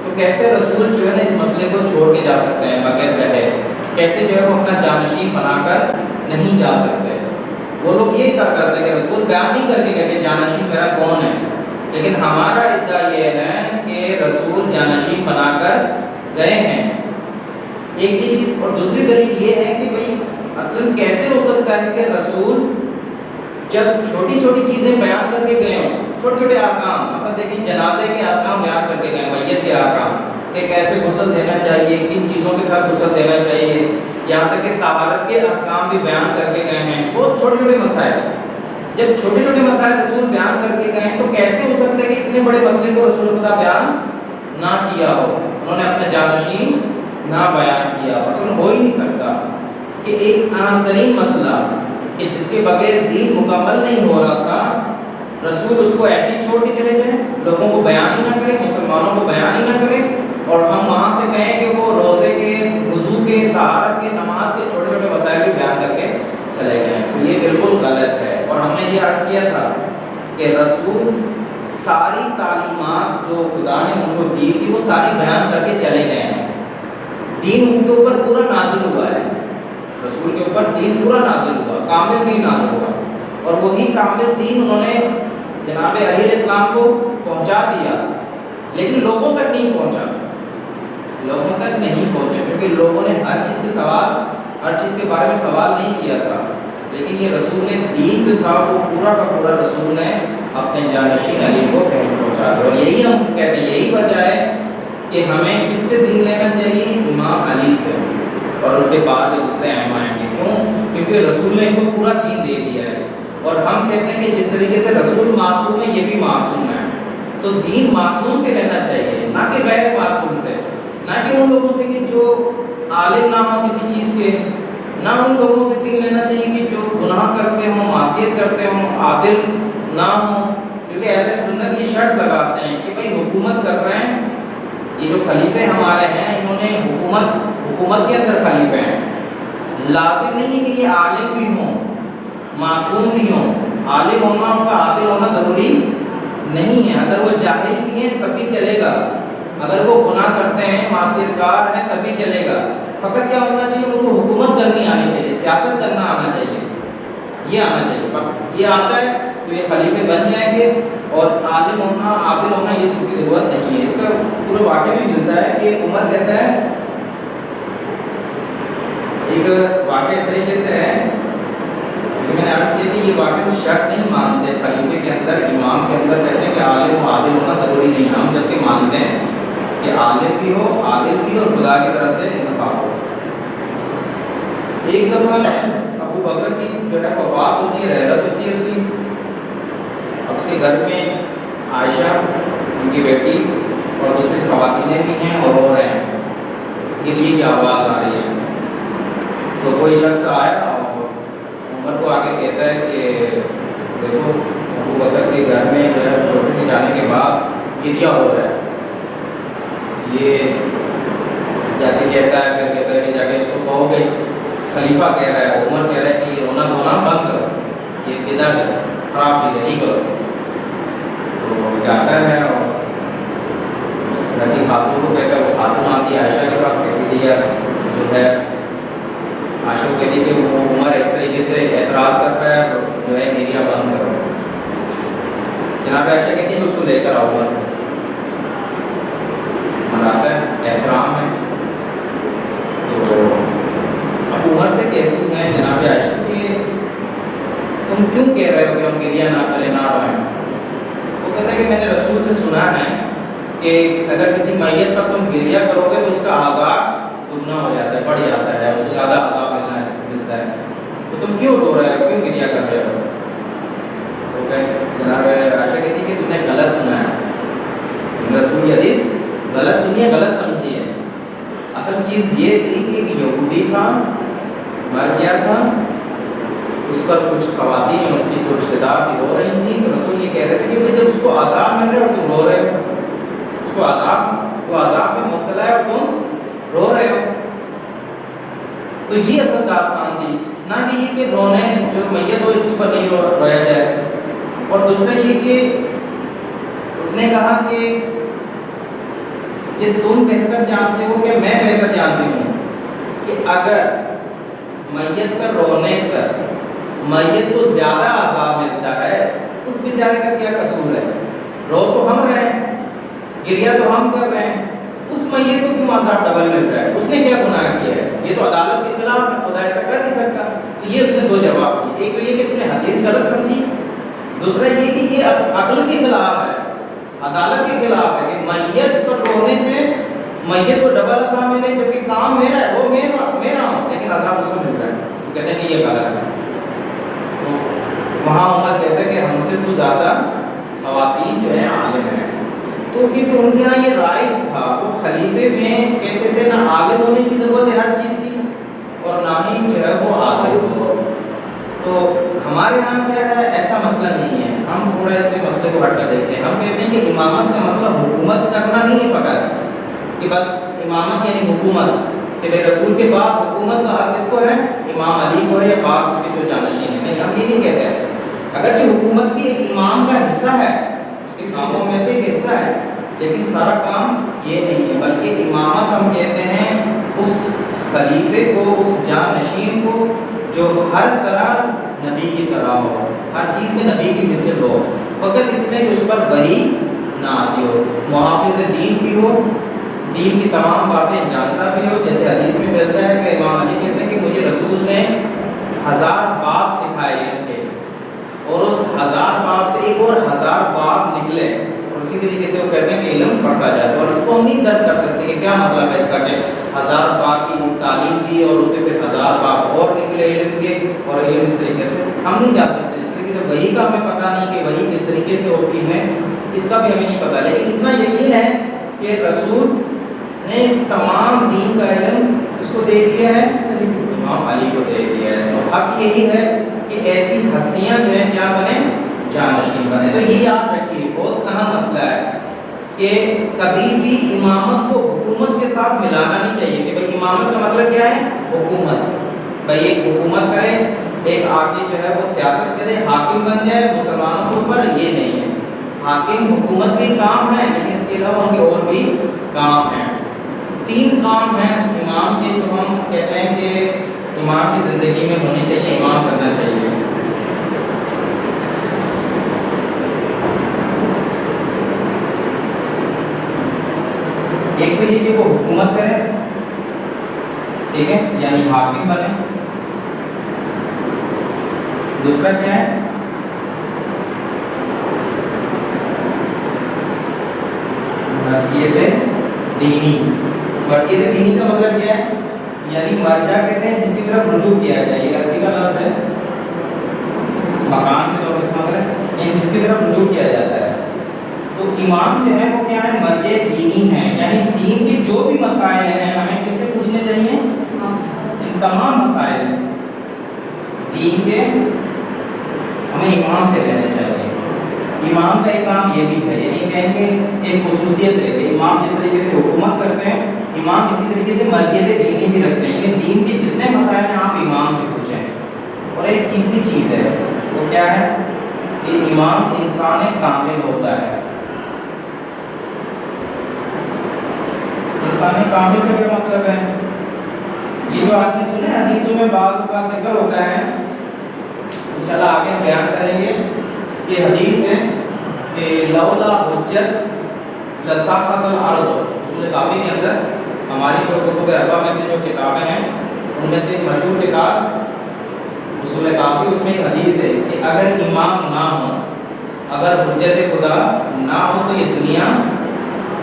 تو کیسے رسول جو ہے نا اس مسئلے کو چھوڑ کے جا سکتے ہیں بغیر کہے؟ کیسے جو ہے وہ اپنا جانشین بنا کر نہیں جا سکتے؟ وہ لوگ یہی طرح کرتے ہیں کہ رسول بیان نہیں کر کے گئے کہ جانشین میرا کون ہے, لیکن ہمارا ادعا یہ ہے کہ رسول جانشین بنا کر گئے ہیں. ایک یہ چیز. اور دوسری دلیل یہ ہے کہ بھئی اصلاً کیسے ہو سکتا ہے کہ رسول جب چھوٹی چھوٹی چیزیں بیان کر کے گئے ہوں, چھوٹے چھوٹے احکام, مثلا دیکھیں جنازے کے احکام بیان کر کے گئے, میت کے احکام کہ کیسے غسل دینا چاہیے, کن چیزوں کے ساتھ غسل دینا چاہیے, یہاں تک کہ طہارت کے احکام بھی بیان کر کے گئے ہیں. بہت چھوٹے چھوٹے مسائل, جب چھوٹے چھوٹے مسائل رسول بیان کر کے گئے ہیں تو کیسے ہو سکتا ہے کہ اتنے بڑے مسئلے کو رسول خدا بیان نہ کیا ہو, انہوں نے اپنے جانشین نہ بیان کیا. اصل ہو ہی نہیں سکتا کہ ایک اہم ترین مسئلہ کہ جس کے بغیر دین مکمل نہیں ہو رہا تھا رسول اس کو ایسے ہی چھوڑ کے چلے جائیں, لوگوں کو بیان ہی نہ کریں, مسلمانوں کو بیان ہی نہ کریں, اور ہم وہاں سے کہیں کہ وہ روزے کے, وضو کے, طہارت کے, نماز کے چھوٹے چھوٹے مسائل بھی بیان کر کے چلے گئے. تو یہ بالکل غلط ہے. اور ہم نے یہ عرض کیا تھا کہ رسول ساری تعلیمات جو خدا نے ان کو دی تھی وہ ساری بیان کر کے چلے گئے ہیں. دین ان کے اوپر پورا نازل ہوا ہے, رسول کے اوپر دین پورا نازل ہوا, کامل دین نازل ہوا, اور وہی کامل دین انہوں نے جناب علی علیہ السلام کو پہنچا دیا, لیکن لوگوں تک نہیں پہنچا, لوگوں تک نہیں پہنچا کیونکہ لوگوں نے ہر چیز کے سوال, ہر چیز کے بارے میں سوال نہیں کیا تھا. لیکن یہ رسول نے دین جو تھا وہ پورا کا پورا رسول نے اپنے جانشین علی کو پہنچا دیا. اور یہی ہم کہتے ہیں, یہی وجہ ہے کہ ہمیں کس سے دین لینا چاہیے؟ امام علی سے, اور اس کے بعد دوسرے ائمہ آئیں گے. کیوں؟ کیونکہ رسول نے ان کو پورا دین دے دیا ہے. اور ہم کہتے ہیں کہ جس طریقے سے رسول معصوم ہے یہ بھی معصوم ہے, تو دین معصوم سے لینا چاہیے, نہ کہ غیر معصوم سے, نہ کہ ان لوگوں سے کہ جو عالم نہ ہوں کسی چیز کے, نہ ان لوگوں سے دین لینا چاہیے کہ جو گناہ کرتے ہوں, معصیت کرتے ہوں, عادل نہ ہوں. کیونکہ اہل سنت یہ شرط لگاتے ہیں کہ بھائی حکومت کر رہے ہیں, یہ جو خلیفے ہمارے ہیں انہوں نے حکومت کے اندر خلیفے ہیں, لازم نہیں ہے کہ یہ عالم بھی ہوں, معصوم بھی ہوں. عالم ہونا ان کا عادل ہونا ضروری نہیں ہے. اگر وہ جاہل بھی ہیں تب بھی چلے گا, اگر وہ گناہ کرتے ہیں, معصیت کار ہیں, تب بھی چلے گا. فقط کیا ہونا چاہیے؟ ان کو حکومت کرنی آنی چاہیے, سیاست کرنا آنا چاہیے, یہ آنا چاہیے. بس یہ آتا ہے تو یہ خلیفے بن جائیں گے. اور عالم ہونا, عادل ہونا یہ چیز کی ضرورت نہیں ہے. اس کا پورا واقعہ بھی ملتا ہے کہ عمر کہتا ہے, ایک واقعہ اس طریقے سے ہے کہ میں نے عرض کیا کہ یہ واقعہ شرط نہیں مانتے خلیفے کے اندر, امام کے اندر. کہتے ہیں کہ عالم و عادل ہونا ضروری نہیں ہے. ہم جبکہ مانتے ہیں کہ عالم بھی ہو, عادل بھی, اور خدا کی طرف سے انتخاب ہو. ایک دفعہ ابو بکر کی جو ہے وفات ہوتی ہے, رحلت ہوتی ہے اس کی. اب اس کے گھر میں عائشہ ان کی بیٹی اور دوسری خواتینیں بھی ہیں اور رو رہے ہیں, گریے کی آواز آ رہی ہے. تو کوئی شخص آیا اور عمر کو آ کے کہتا ہے کہ دیکھو ابو بکر کے گھر میں جو ہے ڈاکٹر کے جانے کے بعد گریا ہو رہا ہے. یہ جا کے کہتا ہے, پھر کہتا ہے کہ جا کے اس کو کہو کہ خلیفہ کہہ رہا ہے, عمر کہہ رہا ہے کہ یہ رونا دھونا بند کرو, یہ بدعت ہے, خراب چیز ہے, نہیں کرو. تو جاتا ہے اور گھر کی خاتون کو کہتا ہے, وہ خاتون آتی ہے عائشہ کے پاس, کہتی ہے جو ہے عائشہ کو کہتی ہے کہ وہ عمر اس طریقے سے اعتراض کر رہا ہے, جو ہے گریا بند کرو. جناب عائشہ کہتی ہے کہ اس کو لے کر آؤ. عمر مناتا ہے, احترام ہے. تو اب عمر سے کہتی ہیں جناب عائشہ کہ تم کیوں کہہ رہے ہو کہ ہم گریا نہ کریں, نہ روئیں؟ وہ کہتا ہے کہ میں نے رسول سے سنا ہے کہ اگر کسی میت پر تم گریہ کرو گے تو اس کا عذاب دگنا ہو جاتا ہے، بڑھ جاتا ہے، اس کو زیادہ عذاب ملتا ہے، تو تم کیوں رو رہے ہو، کیوں گریہ کر رہے ہو؟ تو جناب عائشہ کہتی ہے کہ تم نے غلط سنا ہے، تم نے رسول کی حدیث غلط سنی ہے، غلط سمجھی ہے۔ اصل چیز یہ تھی کہ ایک یہودی تھا، مر گیا تھا، اس پر کچھ خواتین اور اس کی جو رشتے دار تھی رو رہی تھیں، تو رسول یہ کہہ رہے تھے کہ جب اس کو عذاب مل رہا ہے اور تم رو رہے ہو، اس کو وہ عذاب میں مبتلا ہے اور تم رو رہے ہو۔ تو یہ اصل داستان تھی، نہ کہ یہ کہ رونے جو میت ہو اس کے اوپر نہیں رویا جائے۔ اور دوسرا یہ کہ اس نے کہا کہ تم بہتر جانتے ہو کہ میں بہتر جانتی ہوں کہ اگر میت پر رونے پر میت کو زیادہ عذاب ملتا ہے، اس بیچارے کا کیا قصور ہے؟ رو تو ہم رہے ہیں، گریہ تو ہم کر رہے ہیں، اس میت کو کیوں عذاب ڈبل مل رہا ہے؟ اس نے کیا گناہ کیا ہے؟ یہ تو عدالت کے خلاف ہے، خدا ایسا کر نہیں سکتا۔ تو یہ اس نے دو جواب دیے، ایک تو یہ کہ تم نے حدیث غلط سمجھی، دوسرا یہ کہ یہ عقل کے خلاف ہے، عدالت کے خلاف ہے کہ میت پر رونے سے میت کو ڈبل عذاب ملے، جبکہ کام میرا ہے، وہ میرا ہوں، لیکن عذاب اس کو مل رہا ہے۔ تو کہتے ہیں کہ یہ غلط ہے۔ تو وہاں عمر کہتے ہیں کہ ہم سے تو زیادہ خواتین جو ہیں عالم ہیں، تو کیونکہ ان کے یہاں یہ رائج تھا، وہ خلیفے میں کہتے تھے نہ عالم ہونے کی ضرورت ہے ہر چیز کی، اور نہ ہی جو ہے وہ عادل ہو۔ تو ہمارے یہاں کیا ہے، ایسا مسئلہ نہیں ہے، ہم تھوڑا اس سے مسئلے کو ہٹ کر دیکھتے ہیں۔ ہم کہتے ہیں کہ امامت کا مسئلہ حکومت کرنا نہیں ہے فقط، کہ بس امامت یعنی حکومت، کہ بھائی رسول کے بعد حکومت کا حق کس کو ہے؟ امام علی کو ہے یا بعد اس کے جو جانشین ہیں؟ نہیں، ہم یہ نہیں کہتے ہیں۔ اگرچہ حکومت بھی ایک امام کا حصہ ہے، اس کے کاموں میں سے ایک حصہ ہے، لیکن سارا کام یہ نہیں ہے، بلکہ امامت ہم کہتے ہیں اس خلیفے کو، اس جانشین کو جو ہر طرح نبی کی طرح ہو، ہر چیز میں نبی کی مثل ہو، فقط اس میں کہ اس پر وحی نہ آتی ہو، محافظ دین بھی ہو، دین کی تمام باتیں جانتا بھی ہو۔ جیسے حدیث میں ملتا ہے کہ امام علی کہتے ہیں کہ مجھے رسول نے 1000 باب سکھائے علم کے، اور اس 1000 باب سے ایک اور 1000 باب نکلے، اور اسی طریقے سے وہ کہتے ہیں کہ علم پڑھتا جاتا ہے، اور اس کو ہم نہیں درک کر سکتے کہ کیا مطلب ہے اس کا، کہ 1000 باب کی تعلیم دی اور اس سے پھر 1000 باب اور نکلے علم کے، اور علم اس طریقے سے ہم نہیں جان سکتے۔ جس طریقے سے وحی کا ہمیں پتہ نہیں کہ وحی کس طریقے سے ہوتی ہے، اس کا بھی ہمیں نہیں پتہ، لیکن اتنا یقین ہے کہ رسول نے تمام دین کا علم اس کو دے دیا ہے، امام علی کو دے دیا ہے۔ تو حق یہی ہے کہ ایسی ہستیاں جو ہیں کیا بنے؟ جانشین بنے۔ تو یہ یاد رکھیے، بہت اہم مسئلہ ہے کہ کبھی بھی امامت کو حکومت کے ساتھ ملانا نہیں چاہیے، کہ بھائی امامت کا مطلب کیا ہے؟ حکومت، بھائی ایک حکومت کرے، ایک آگے جو ہے وہ سیاست کرے، حاکم بن جائے مسلمانوں کے اوپر، یہ نہیں ہے۔ حاکم حکومت بھی کام ہے، لیکن اس کے علاوہ ان کے اور بھی کام ہیں۔ 3 کام ہیں امام کے جو ہم کہتے ہیں کہ امام کی زندگی میں ہونی چاہیے، امام کرنا چاہیے۔ ایک تو یہ کہ وہ حکومت کرے، ٹھیک ہے، یعنی حاکم بنے۔ دوسرا کیا ہے؟ مرجعیت دینی۔ مرجعیت دینی کا مطلب کیا ہے؟ یعنی مرجع کہتے ہیں جس کی طرف رجوع کیا جائے، یہ عربی کا لفظ ہے، مکان کے طور پر استعمال کریں، یعنی جس کی طرف رجوع کیا جاتا ہے۔ تو امام جو ہے وہ کیا ہے؟ مرجع دینی ہے، یعنی دین کے جو بھی مسائل ہیں ہمیں کس سے پوچھنے چاہیے؟ ان تمام مسائل دین کے ہمیں امام سے لینے چاہیے۔ امام کا ایک کام یہ بھی ہے، یعنی کہیں گے ایک خصوصیت ہے کہ امام جس طریقے سے حکومت کرتے ہیں، امام کسی طریقے سے مرجعیت دینی بھی رکھتے ہیں، یعنی دین کے جتنے مسائل ہیں آپ امام سے پوچھیں۔ اور ایک تیسری چیز ہے، وہ کیا ہے؟ کہ امام انسان کامل ہوتا ہے۔ انسان کامل کا کیا مطلب ہے؟ یہ جو آپ نے سنے حدیثوں میں بعض اوقات ذکر ہوتا ہے، انشاءاللہ آگے ہم بیان کریں گے کہ حدیث ہے کہ لولا حجت لساقط الارض، اصول کافی کے اندر ہماری جو کتب اربع میں سے جو کتابیں ہیں ان میں سے ایک مشہور کتاب اصول کافی، اس میں ایک حدیث ہے کہ اگر امام نہ ہو، اگر حجت خدا نہ ہو تو یہ دنیا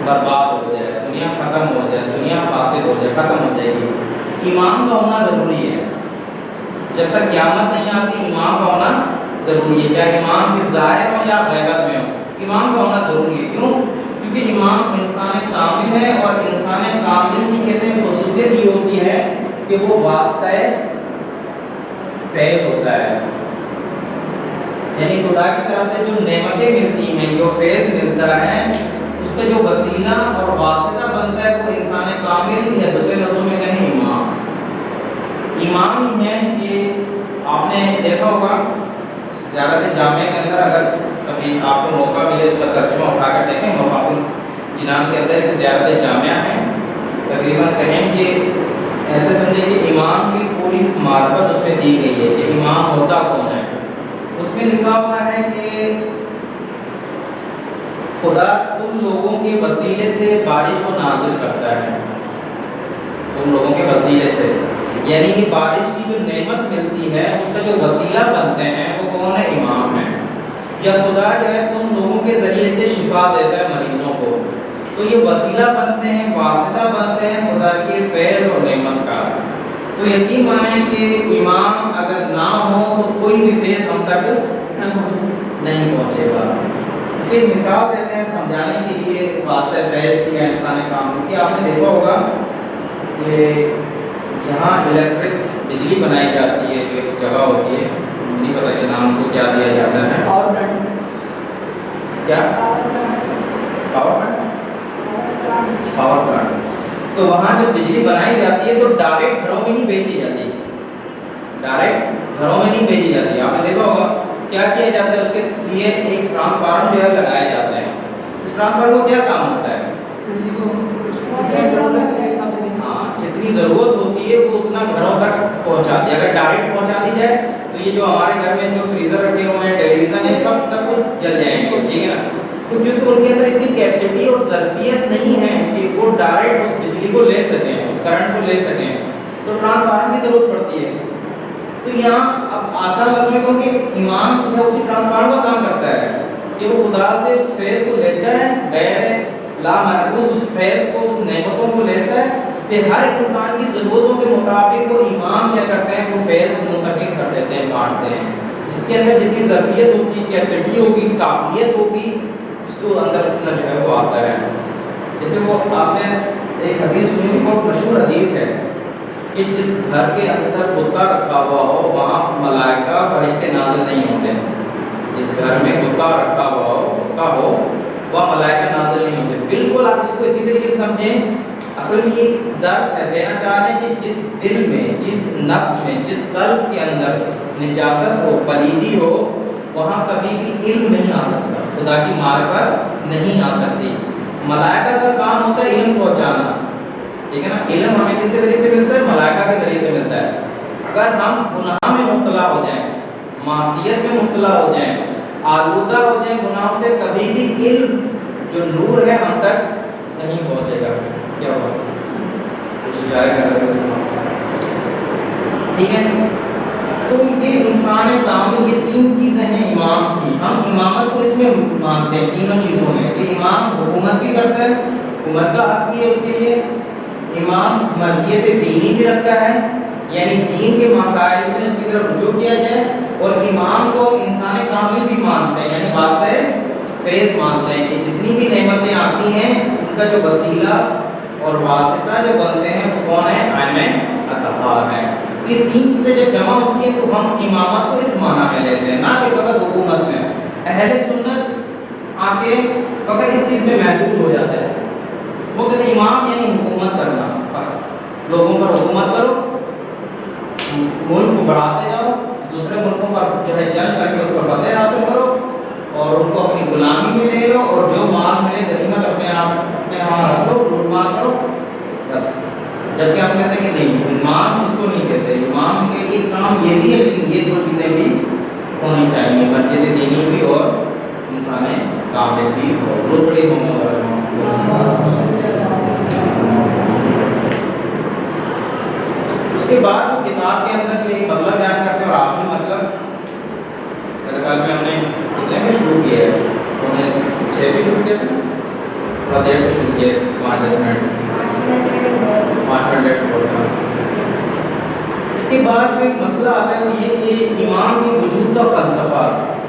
برباد ہو جائے، دنیا ختم ہو جائے، دنیا فاسد ہو جائے، ختم ہو جائے گی، امام کا ہونا ضروری ہے۔ جب تک قیامت نہیں آتی امام کا ہونا ضروری ہے، چاہے امام کے ظاہر ہو یا غیبت میں ہو، امام کا ہونا ضروری ہے۔ کیوں؟ کیونکہ امام انسان کامل ہے، اور انسان کامل کی کہتے ہیں خصوصیت یہ ہوتی ہے کہ وہ واسطہ فیض ہوتا ہے، یعنی خدا کی طرف سے جو نعمتیں ملتی ہیں، جو فیض ملتا ہے، اس کا جو وسیلہ اور واسطہ بنتا ہے وہ انسان کامل یا دوسرے لفظوں میں کہیں امام ہی ہیں۔ کہ آپ نے دیکھا ہوگا زیارت جامعہ کے اندر، اگر کبھی آپ کو موقع ملے اس کا ترجمہ اٹھا کر دیکھیں، مفاق الجنان کے اندر ایک زیارت جامعہ ہے، تقریباً کہیں کہ ایسے سمجھے کہ امام کی پوری معرفت اس میں دی گئی ہے کہ امام ہوتا کون ہے۔ اس میں لکھا ہوا ہے کہ خدا تم لوگوں کے وسیلے سے بارش کو نازل کرتا ہے، تم لوگوں کے وسیلے سے، یعنی کہ بارش کی جو نعمت ملتی ہے اس کا جو وسیلہ بنتے ہیں وہ کون ہے؟ امام ہے۔ یا خدا جو ہے تم لوگوں کے ذریعے سے شفا دیتا ہے مریضوں کو، تو یہ وسیلہ بنتے ہیں، واسطہ بنتے ہیں خدا کے فیض اور نعمت کا۔ تو یقین مانیں کہ امام اگر نہ ہو تو کوئی بھی فیض ہم تک نہیں پہنچے گا۔ اس کی مثال دیتے ہیں سمجھانے کے لیے واسطہ فیض کی یا انسان کامل کی۔ آپ نے دیکھا ہوگا کہ جہاں الیکٹرک بجلی بنائی جاتی ہے، جو ایک جگہ ہوتی ہے، نہیں پتہ کہ نام اس کو کیا دیا جاتا ہے، کیا پاور پلانٹ۔ تو وہاں جب بجلی بنائی جاتی ہے تو ڈائریکٹ گھروں میں نہیں بھیجی جاتی، ڈائریکٹ گھروں میں نہیں بھیجی جاتی۔ آپ نے دیکھا ہوگا کیا کیا جاتا ہے، اس کے لیے ایک ٹرانسفارمر جو ہے لگائے جاتے ہیں۔ اس ٹرانسفارمر کو کیا کام ہوتا ہے؟ ہاں، جتنی ضرورت ہوتی ہے وہ اتنا گھروں تک پہنچاتی ہے۔ اگر ڈائریکٹ پہنچا دی جائے تو یہ جو ہمارے گھر میں جو فریزر رکھے ہوئے ہیں، ٹیلی ویژن ہے، سب کچھ جل جائیں گے، ٹھیک ہے نا۔ تو کیونکہ ان کے اندر اتنی کیپیسٹی اور ظرفیت نہیں ہے کہ وہ ڈائریکٹ اس بجلی کو لے سکیں، اس کرنٹ کو لے سکیں، تو ٹرانسفارمر کی ضرورت پڑتی ہے۔ تو یہاں اب آسان لفظوں میں کہوں کہ امام جو ہے اسی ٹرانسفارمر کا کام کرتا ہے کہ وہ خدا سے اس فیض کو لیتا ہے، غیر لامحدود اس فیض کو، اس نعمتوں کو لیتا ہے، پھر ہر انسان کی ضرورتوں کے مطابق وہ امام کیا کرتے ہیں، وہ فیض منتقل کر دیتے ہیں، بانٹتے ہیں۔ جس کے اندر جتنی ظرفیت ہوگی، کیپیسٹی ہوگی، قابلیت ہوگی، اس کو اندر اس میں جو ہے وہ آتا ہے۔ جیسے وہ آپ نے ایک حدیث سنی، بہت مشہور حدیث ہے کہ جس گھر کے اندر کتا رکھا ہوا ہو وہاں ملائکہ فرشتے نازل نہیں ہوتے۔ جس گھر میں کتا رکھا ہوا ہو، کتا ہو، وہاں ملائکہ نازل نہیں ہوتے۔ بالکل آپ اس کو اسی طریقے سے سمجھیں، اصل میں یہ درس ہے، دینا چاہ رہے ہیں کہ جس دل میں، جس نفس میں، جس قلب کے اندر نجاست ہو، پلیدی ہو، وہاں کبھی بھی علم نہیں آ سکتا، خدا کی معرفت نہیں آ سکتی۔ ملائکہ کا کام ہوتا ہے علم پہنچانا، ٹھیک ہے نا۔ علم ہمیں کس کے ذریعے سے ملتا ہے؟ ملائکہ کے ذریعے سے ملتا ہے۔ اگر ہم گناہ میں مبتلا ہو جائیں، معصیت میں مبتلا ہو جائیں، آلودہ ہو جائیں گناہوں سے، کبھی بھی علم جو نور ہے ہم تک نہیں پہنچے گا۔ کیا ہوا؟ کچھ اشارے کر رہے ہیں، ٹھیک ہے۔ تو یہ انسان کامل، یہ تین چیزیں ہیں امام کی۔ ہم امامت کو اس میں مانتے ہیں، تینوں چیزوں میں، کہ امام حکومت بھی کرتا ہے، حکومت کا حق بھی ہے اس کے لیے، امام مرجعیت دینی بھی رکھتا ہے، یعنی دین کے مسائل میں اس کی طرف رجوع کیا جائے، اور امام کو انسان کامل بھی مانتے ہیں، یعنی واسطہ فیض مانتے ہیں کہ جتنی بھی نعمتیں آتی ہیں ان کا جو وسیلہ اور واسطہ جو بنتے ہیں وہ کون ہے؟ ائمہ اطہار ہیں۔ یہ تین چیزیں جب جمع ہوتی ہیں تو ہم امامت کو اس معنی میں لیتے ہیں، نہ کہ فقط حکومت میں۔ اہل سنت آ کے فقط اس چیز میں محدود ہو جاتا ہے، وہ کہتے ہیں امام یعنی حکومت کرنا، بس لوگوں پر حکومت کرو، ملک کو بڑھاتے جاؤ، دوسرے ملکوں پر جو ہے جنگ کر کے اس پر فتح حاصل کرو، اور ان کو اپنی غلامی میں لے لو، اور جو مال ملے غنیمت اپنے یہاں رکھ لو، لوٹ مار کرو، بس۔ جبکہ ہم کہتے ہیں کہ نہیں، امام اس کو نہیں کہتے، امام کے لیے کام یہ بھی ہے، لیکن یہ دو چیزیں بھی ہونی چاہیے، مرجعیت دینی بھی اور انسان کامل بھی ہو۔ بہت بڑی اس کے بعد کتاب کے اندر جو ایک مطلب بیان کرتے ہیں، اور آخری مطلب میرے خیال میں ہم نے کتنے میں شروع کیا ہے، ہم نے 6 بھی شروع کیا تھا، تھوڑا دیر سے شروع کیے 5-10 منٹ 5 منٹ لیٹ ہو رہا. اس کے بعد جو ایک مسئلہ آتا ہے وہ یہ کہ ایمان کے وجود کا فلسفہ.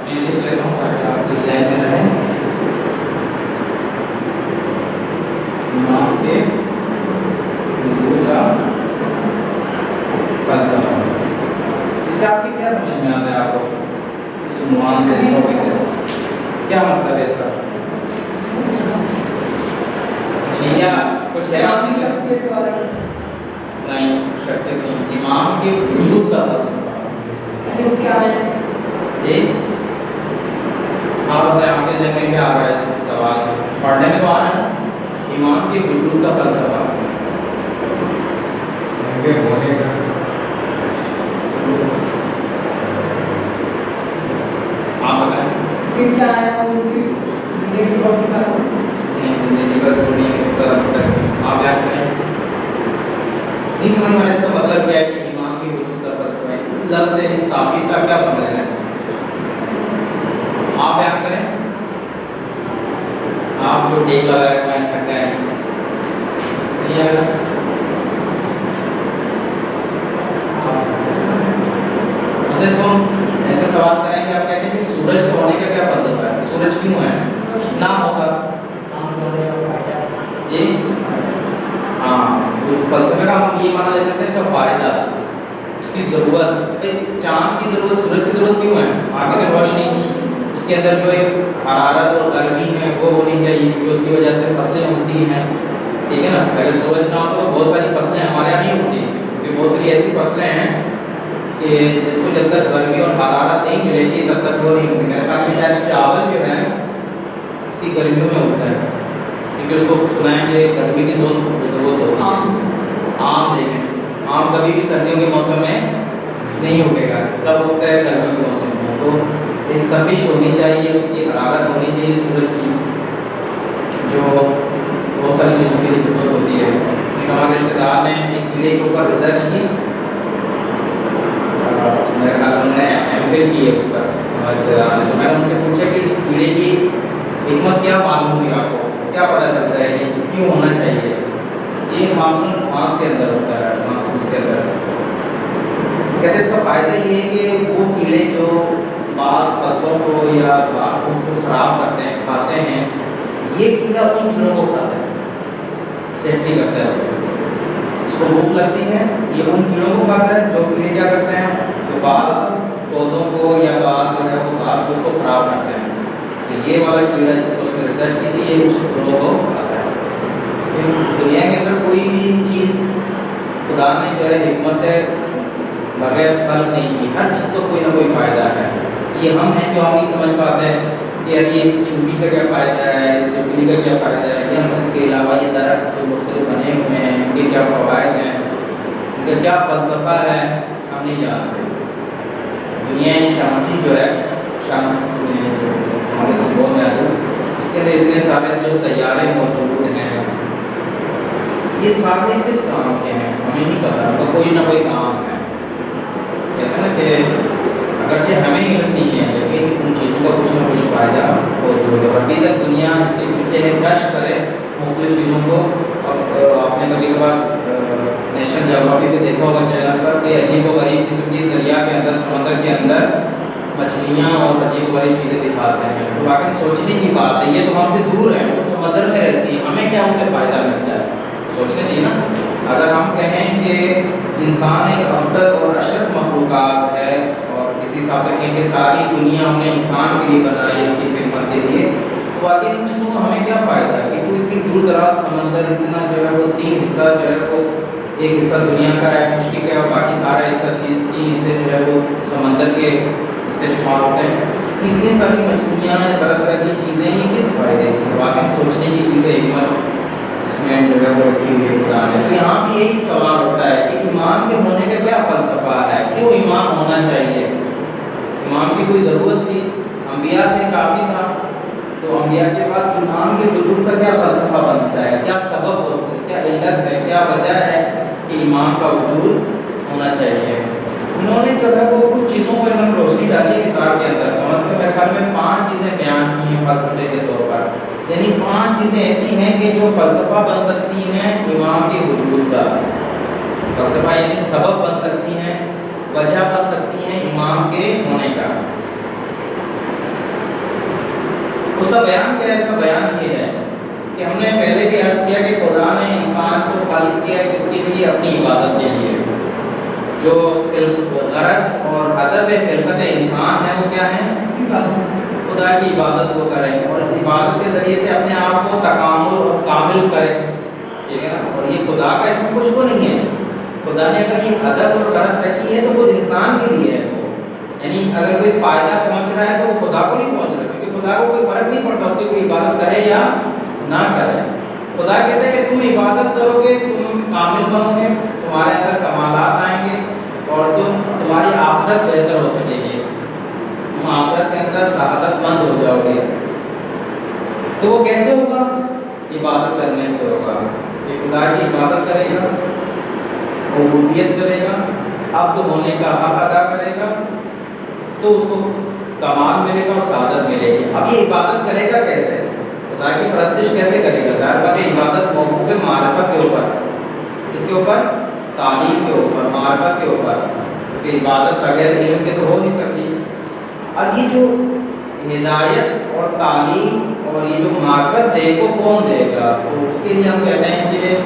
میں لکھ لیتا ہوں تاکہ آپ کے ذہن میں رہے. ایمان کے وجود کا فلسفہ. اس سے آپ کی کیا سمجھ میں آتا ہے؟ آپ کو اس عنوان سے، اس ٹاپک سے کیا مطلب ہے اس کا؟ کیا کچھ ہے آپ کی شخصیت کے بارے میں؟ نہیں، شخصیت نہیں، امام کے وجود کا فلسفہ وہ کیا ہے؟ جی آپ بتائیں، آپ کے ذہن میں کیا آ رہا ہے اس سوال سے؟ پڑھنے میں تو آ رہا ہے امام کے وجود کا فلسفہ. بولے گا آپ بتائیں پھر کیا ہے ان کی زندگی روشن کرنا. زندگی پر تھوڑی اس کا آپ یاد کریں. نہیں سمجھ میں اس کا مطلب کیا ہے کہ ایمان کے وجود کا فلسفہ ہے؟ اس لفظ سے، اس تعبیر سے آپ کیا سمجھ رہے ہیں؟ آپ بیان کریں. آپ جو ٹیک لگا رہے ہیں تھک گئے ہیں، نہیں آ رہا. ایسے سوال کریں کہ آپ کہتے ہیں کہ سورج کو ہونے کا کیا فلسفہ ہے؟ سورج کیوں ہے؟ نہ ہوتا. جی ہاں، فلسفے کا ہم یہ مانا جا سکتا ہے اس کا فائدہ، اس کی ضرورت. چاند کی ضرورت، سورج کی ضرورت کیوں ہے؟ آگے تو روشنی، اس کے اندر جو ایک حرارت اور گرمی ہے وہ ہونی چاہیے کیونکہ اس کی وجہ سے فصلیں ہوتی ہیں. ٹھیک ہے نا. اگر سورج نہ ہوتا تو بہت ساری فصلیں ہمارے یہاں نہیں ہوتی کیونکہ بہت ساری ایسی فصلیں ہیں کہ جس کو جب تک گرمی اور حرارت نہیں ملے گی تب تک وہ نہیں ہوتی. میرے خیال میں شاید چاول جو ہے اسی گرمیوں میں ہوتا ہے کیونکہ اس کو سنا ہے کہ گرمی کی ضرورت ہوتی ہے. آم دیکھیں، آم کبھی بھی سردیوں کے موسم میں نہیں اگے گا، کب اگتا ہے؟ گرمیوں کے موسم میں. تو ایک تپش ہونی چاہیے، اس کی حرارت ہونی چاہیے سورج کی، جو بہت ساری چیزوں کی ضرورت ہوتی ہے. کیونکہ ہمارے رشتے دار نے ایک کیڑے کے اوپر ریسرچ کی، میرے خیال میں انہوں نے ایم فل کی ہے اس پر ہمارے رشتے دار نے. تو میں نے ان سے پوچھا کہ اس کیڑے کی حکمت کیا معلوم ہوئی آپ کو، کیا پتہ چلتا ہے کہ کیوں ہونا چاہیے؟ یہ معمولاً ماس کے اندر ہوتا ہے، ماس پوس کے اندر. کہتے ہیں اس کا فائدہ یہ ہے کہ وہ کیڑے جو بعض پتوں کو یا بعض پھوس کو خراب کرتے ہیں، کھاتے ہیں، یہ کیڑا ان کیڑوں کو کھاتا ہے، سیفٹی کرتا ہے اس کو بھوک لگتی ہے، یہ ان کیڑوں کو کھاتا ہے. جو کیڑے کیا کرتے ہیں؟ جو بعض پودوں کو یا بعض جو ہے وہ بعض پھوس کو خراب کرتے ہیں. تو یہ والا کیڑا جس کو اس نے ریسرچ کی تھی، یہ اس کیڑوں کو کھاتا ہے. دنیا کے اندر کوئی بھی چیز خدا نے جو ہے حکمت سے بغیر خلق نہیں کی، ہر چیز کو کوئی نہ کوئی فائدہ ہے. یہ ہم ہیں جو ہم نہیں سمجھ پاتے ہیں کہ یار یہ اس چونٹی کا کیا فائدہ ہے، اس چپکلی کا کیا فائدہ ہے، یا ہم اس کے علاوہ یہ درخت جو مختلف بنے ہوئے ہیں ان کے کیا فوائد ہیں، ان کا کیا فلسفہ ہے، ہم نہیں جانتے. دنیا شمسی جو ہے، شمس میں جو ہمارے لوگوں میں اس کے اندر اتنے سارے جو سیارے موجود ہیں، یہ سارے کس کام کے ہیں ہمیں نہیں پتا، ان کا کوئی نہ کوئی کام ہے. کہتے ہیں نا کہ اگرچہ ہمیں علم نہیں ہے لیکن ان چیزوں کا کچھ نہ کچھ فائدہ موجود ہے. اور ابھی تک دنیا اس کے پیچھے کشف کرے مختلف چیزوں کو. اب آپ نے کبھی کبھار نیشنل جغرافی پہ دیکھا ہوگا چینل پر کہ عجیب و غریب قسم کی دریا کے اندر، سمندر کے اندر مچھلیاں اور عجیب و غریب چیزیں دکھاتے ہیں. تو واقعی سوچنے کی بات ہے، یہ تو ہم سے دور ہے، وہ سمندر میں رہتی ہے، ہمیں کیا اسے فائدہ ملتا ہے؟ سوچنے چاہیے نا. اگر ہم کہیں کہ انسان ایک افضل اور اشرف مخلوقات ہے اور کسی حساب سے کہیں کہ ساری دنیا ہم نے انسان کے لیے بنائی ہے، اس کی خدمت کے لیے، تو واقعی ان چیزوں کو ہمیں کیا فائدہ ہے؟ کہ اتنی دور دراز سمندر، اتنا جو ہے وہ 3 حصہ جو ہے وہ، ایک حصہ دنیا کا ہے مشرق ہے اور باقی سارا حصہ 3 حصے جو ہے وہ سمندر کے حصے شمار ہوتے ہیں. اتنی ساری مچھلیاں، طرح طرح کی چیزیں، یہ کس فائدے کی؟ واقعی سوچنے کی چیزیں حکمت اس میں جو ہے وہ رکھی ہوئی ہے خدا نے. تو یہاں بھی یہی سوال ہوتا ہے کہ ایمان کے ہونے کا کیا فلسفہ ہے، کیوں ایمان ہونا چاہیے؟ ایمان کی کوئی ضرورت تھی؟ انبیاء تھے، کافی تھا. تو انبیاء کے بعد ایمان کے وجود کا کیا فلسفہ بنتا ہے، کیا سبب ہوتا ہے، کیا علت ہے، کیا وجہ ہے کہ ایمان کا وجود ہونا چاہیے؟ انہوں نے جو ہے وہ کچھ چیزوں پر انہوں نے روشنی ڈالی ہے کتاب کے اندر. کم از کم میرے خیال میں 5 چیزیں بیان کی ہیں فلسفے کے طور پر. یعنی 5 چیزیں ایسی ہیں کہ جو فلسفہ بن سکتی ہیں امام کے وجود کا، فلسفہ یعنی سبب بن سکتی ہیں، وجہ بن سکتی ہیں امام کے ہونے کا۔ اس کا بیان کیا ہے؟ اس کا بیان یہ ہے کہ ہم نے پہلے بھی عرض کیا کہ خدا نے انسان کو خلق کیا کس کے لیے؟ اپنی عبادت کے لیے۔ جو غرض اور ہدف خلقت انسان ہے وہ کیا ہے؟ خدا کی عبادت کو کریں اور اس عبادت کے ذریعے سے اپنے آپ کو تکامل اور کامل کریں، ٹھیک ہے نا؟ اور یہ خدا کا اس میں کچھ کو نہیں ہے۔ خدا نے اگر یہ ہدف اور غرض رکھی ہے تو خود انسان کے لیے ہے وہ، یعنی اگر کوئی فائدہ پہنچ رہا ہے تو وہ خدا کو نہیں پہنچ رہا، کیونکہ خدا کو کوئی فرق نہیں پڑتا اس کی کوئی عبادت کرے یا نہ کرے۔ خدا کہتے ہیں کہ تم عبادت کرو گے تم کامل بنو گے، تمہارے اندر کمالات آئیں گے اور تمہاری آخرت بہتر ہو سکے گی، تم آخرت کے اندر سعادت مند ہو جاؤ گے۔ تو وہ کیسے ہوگا؟ عبادت کرنے سے ہوگا، کہ خدا کی عبادت کرے گا، عبودیت کرے گا، عبد ہونے کا حق ادا کرے گا تو اس کو کمال ملے گا اور سعادت ملے گی۔ اب یہ عبادت کرے گا کیسے؟ خدا کی پرستش کیسے کرے گا؟ ظاہر بات ہے عبادت موقوف معرفت کے اوپر، اس کے اوپر تعلیم کے اوپر، معرفت کے اوپر، کیونکہ عبادت بغیر علم کے تو ہو نہیں سکتی۔ اب یہ جو ہدایت اور تعلیم اور یہ جو معرفت دے کو کون دے گا؟ تو اس کے لیے ہم کہتے ہیں کہ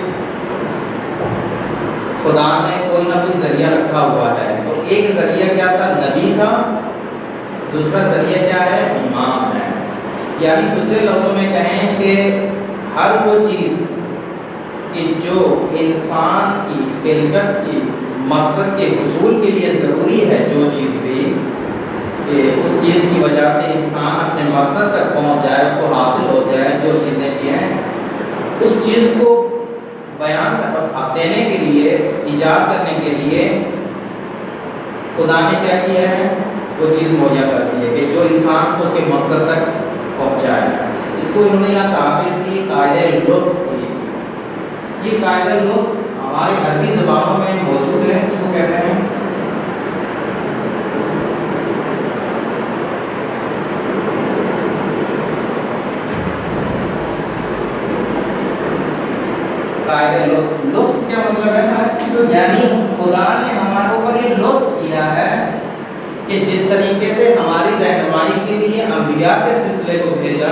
خدا نے کوئی نہ کوئی ذریعہ رکھا ہوا ہے۔ تو ایک ذریعہ کیا تھا؟ نبی تھا، دوسرا ذریعہ کیا ہے؟ امام ہے۔ یعنی دوسرے لفظوں میں کہیں کہ ہر وہ چیز کہ جو انسان کی خلقت کی مقصد کے حصول کے لیے ضروری ہے، جو چیز بھی کہ اس چیز کی وجہ سے انسان اپنے مقصد تک پہنچ جائے، اس کو حاصل ہو جائے، جو چیزیں بھی ہیں اس چیز کو بیان دینے کے لیے، ایجاد کرنے کے لیے خدا نے کیا کیا ہے؟ وہ چیز مہیا کرتی ہے کہ جو انسان کو اس کے مقصد تک پہنچائے۔ اس کو انہوں نے یہاں تعبیر دی قاعدہ لطف کی۔ یہ قاعدہ لطف ہمارے عربی زبانوں میں موجود ہے، اس کو کہتے ہیں قاعدہ لطف۔ لطف کیا مطلب ہے؟ یعنی خدا نے ہمارے اوپر یہ لطف کیا ہے کہ جس طریقے سے ہماری رہنمائی کے لیے انبیاء کے سلسلے کو بھیجا،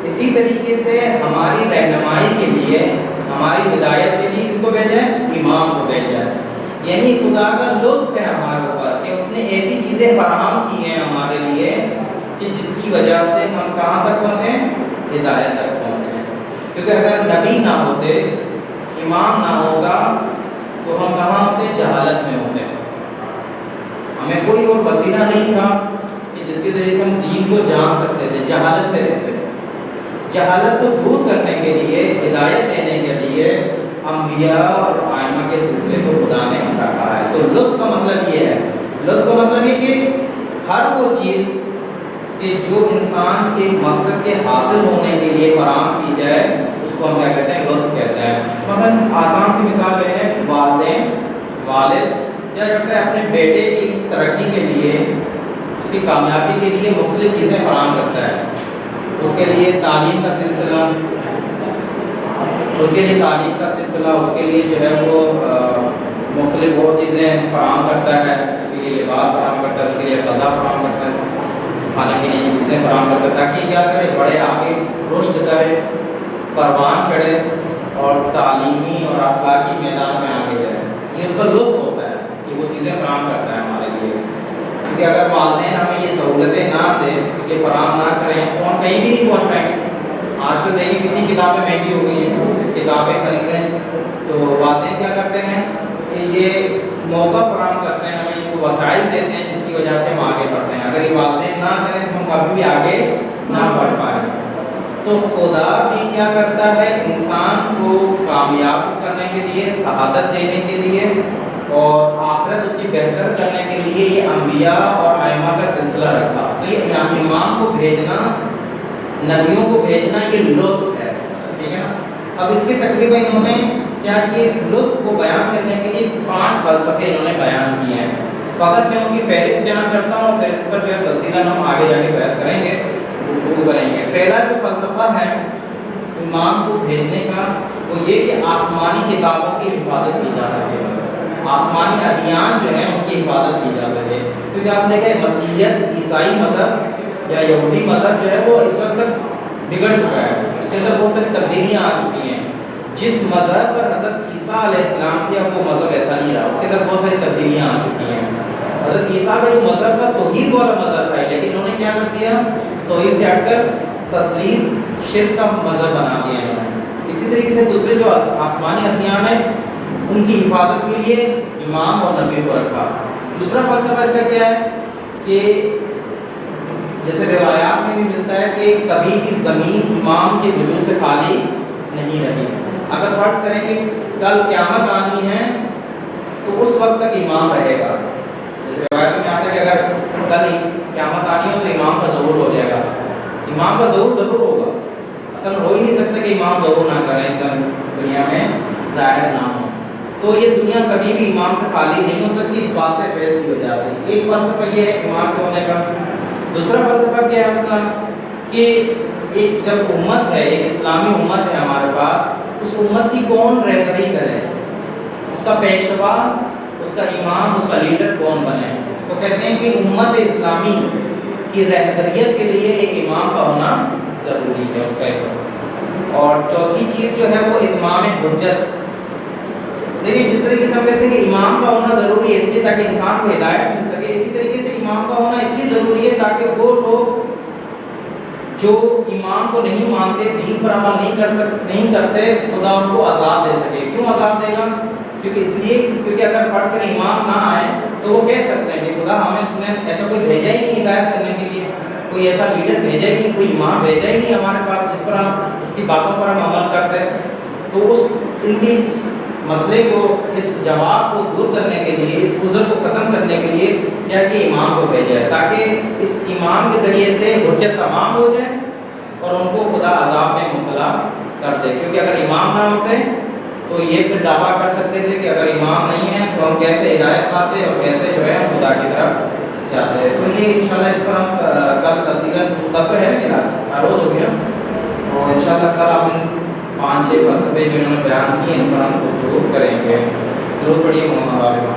اسی طریقے سے ہماری رہنمائی کے لیے، ہماری ہدایت کے لیے کس کو بھیجا ہے؟ امام کو بھیجا ہے۔ یعنی خدا کا لطف ہے ہمارے اوپر کہ اس نے ایسی چیزیں فراہم کی ہیں ہمارے لیے کہ جس کی وجہ سے ہم کہاں تک پہنچیں؟ ہدایت تک پہنچیں۔ کیونکہ اگر نبی نہ ہوتے، امام نہ ہوتا تو ہم کہاں ہوتے؟ جہالت میں ہوتے۔ ہمیں کوئی اور وسیلہ نہیں تھا کہ جس کے ذریعے سے ہم دین کو جان سکتے تھے، جہالت میں رہتے تھے۔ جہالت کو دور کرنے کے لیے، ہدایت دینے کے لیے انبیاء اور ائمہ کے سلسلے کو خدا نے رکھا ہے۔ تو لطف کا مطلب یہ ہے، لطف کا مطلب یہ کہ ہر وہ چیز کہ جو انسان کے مقصد کے حاصل ہونے کے لیے فراہم کی جائے اس کو ہم کیا کہتے ہیں؟ لطف کہتے ہیں۔ مثلا آسان سی مثال لے لیں، والد کیا کرتا ہے؟ اپنے بیٹے کی ترقی کے لیے، اس کی کامیابی کے لیے مختلف چیزیں فراہم کرتا ہے۔ اس کے لیے تعلیم کا سلسلہ، اس کے لیے جو ہے وہ مختلف اور چیزیں فراہم کرتا ہے، اس کے لیے لباس فراہم کرتا ہے، اس کے لیے غذا فراہم کرتا ہے، کھانے پینے کی چیزیں فراہم کرتا ہے، تاکہ کیا کرے؟ بڑے آگے رشد کرے، پروان چڑھے اور تعلیمی اور اخلاقی میدان میں آگے جائے۔ یہ اس کا لطف ہوتا ہے کہ وہ چیزیں فراہم کرتا ہے ہمارے لیے۔ کیونکہ اگر والدین ہمیں یہ سہولتیں نہ دیں، یہ فراہم نہ کریں تو ہم کہیں بھی نہیں پہنچ پائیں گے۔ آج کل دیکھیں کتنی کتابیں مہنگی ہو گئی ہیں، کتابیں خریدیں تو والدین کیا کرتے ہیں کہ یہ موقع فراہم کرتے ہیں، ہمیں وہ وسائل دیتے ہیں جس کی وجہ سے ہم آگے بڑھتے ہیں۔ اگر یہ والدین نہ کریں تو ہم کبھی بھی آگے نہ بڑھ پائیں۔ تو خدا بھی کیا کرتا ہے؟ انسان کو کامیاب کرنے کے لیے، سعادت دینے کے لیے اور آخرت اس کی بہتر کرنے کے لیے یہ انبیاء اور ائمہ کا سلسلہ رکھا۔ تو یہ امام کو بھیجنا، نبیوں کو بھیجنا یہ لطف ہے، ٹھیک ہے نا؟ اب اس کے تقریباً انہوں نے کیا کیا؟ اس لطف کو بیان کرنے کے لیے 5 فلسفے انہوں نے بیان کیے ہیں۔ فقط میں ان کی فہرست بیان کرتا ہوں، پھر اس پر جو ہے تفصیلاً ہم آگے جا کے بحث کریں گے۔ گفتگو کریں گے۔ پہلا جو فلسفہ ہے امام کو بھیجنے کا وہ یہ کہ آسمانی کتابوں کی حفاظت کی جا سکے، آسمانی ادیان جو ہیں ان کی حفاظت کی جا سکے، کیونکہ آپ دیکھیں مسیحیت، عیسائی مذہب یا یہودی مذہب جو ہے وہ اس وقت تک بگڑ چکا ہے، اس کے اندر بہت ساری تبدیلیاں آ چکی ہیں۔ جس مذہب پر حضرت عیسیٰ علیہ السلام کیا وہ مذہب ایسا نہیں رہا، اس کے اندر بہت ساری تبدیلیاں آ چکی ہیں۔ حضرت عیسیٰ کا جو مذہب تھا توحید والا مذہب تھا، لیکن انہوں نے کیا کر دیا، توحید سے ہٹ کر تثلیث شرک کا مذہب بنا دیا انہوں نے۔ اسی طریقے سے دوسرے جو آسمانی ادیان ہیں ان کی حفاظت کے لیے امام اور نبی کو رکھا۔ دوسرا فلسفہ اس کا کیا ہے کہ جیسے روایات میں بھی ملتا ہے کہ کبھی بھی زمین امام کے وجود سے خالی نہیں رہی۔ اگر فرض کریں کہ کل قیامت آنی ہے تو اس وقت تک امام رہے گا، جیسے روایت میں آتا ہے کہ اگر کل قیامت آنی ہو تو امام کا ظہور ہو جائے گا، امام کا ظہور ضرور ہوگا، اصل ہو ہی نہیں سکتا کہ امام ظہور نہ کریں، اس دنیا میں ظاہر نہ ہو، تو یہ دنیا کبھی بھی امام سے خالی نہیں ہو سکتی اس واسطے فیض کی وجہ سے۔ ایک فلسفہ یہ ہے امام کے ہونے کا۔ دوسرا فلسفہ کیا ہے اس کا کہ ایک جب امت ہے، ایک اسلامی امت ہے ہمارے پاس، اس امت کی کون رہبری کرے، اس کا پیشوا، اس کا امام، اس کا لیڈر کون بنے، تو کہتے ہیں کہ امت اسلامی کی رہبریت کے لیے ایک امام کا ہونا ضروری ہے، اس کا ایک۔ اور چوتھی چیز جو ہے وہ اتمام حجت۔ دیکھیں جس طریقے سے ہم کہتے ہیں کہ امام کا ہونا ضروری ہے اس لیے تاکہ انسان کو ہدایت مل سکے، اسی طریقے سے امام کا ہونا اس لیے ضروری ہے تاکہ وہ لوگ جو امام کو نہیں مانتے، دین پر عمل نہیں کرتے، خدا ان کو عذاب دے سکے۔ کیوں عذاب دے گا؟ کیونکہ اس لیے کیونکہ اگر فرض کریں امام نہ آئے تو وہ کہہ سکتے ہیں کہ خدا ہمیں نے ایسا کوئی بھیجا ہی نہیں ہدایت کرنے کے لیے، کوئی ایسا لیڈر بھیجا ہی نہیں، کوئی امام بھیجا ہی نہیں ہمارے پاس جس پر ہم جس کی باتوں پر ہم عمل کرتے ہیں۔ تو ان کی اس مسئلے کو، اس جواب کو دور کرنے کے لیے، اس عذر کو ختم کرنے کے لیے کیا کہ امام کو بھیجا ہے تاکہ اس امام کے ذریعے سے حجت تمام ہو جائے اور ان کو خدا عذاب میں مبتلا کر دے۔ کیونکہ اگر امام نہ ہوتے تو یہ پھر دعویٰ کر سکتے تھے کہ اگر امام نہیں ہے تو ہم کیسے ہدایت پاتے اور کیسے جو ہے ہم خدا کی طرف جاتے ہیں۔ تو یہ انشاءاللہ اس پر ہم کل تفصیلاً، کل تو ہے نا کلاس، ہر روز ہو گیا، تو انشاءاللہ کل ہم 5-6 فلسفے جو انہوں نے بیان کیے اس پر ہم گفتگو کریں گے۔ ضرور پڑھیے محمد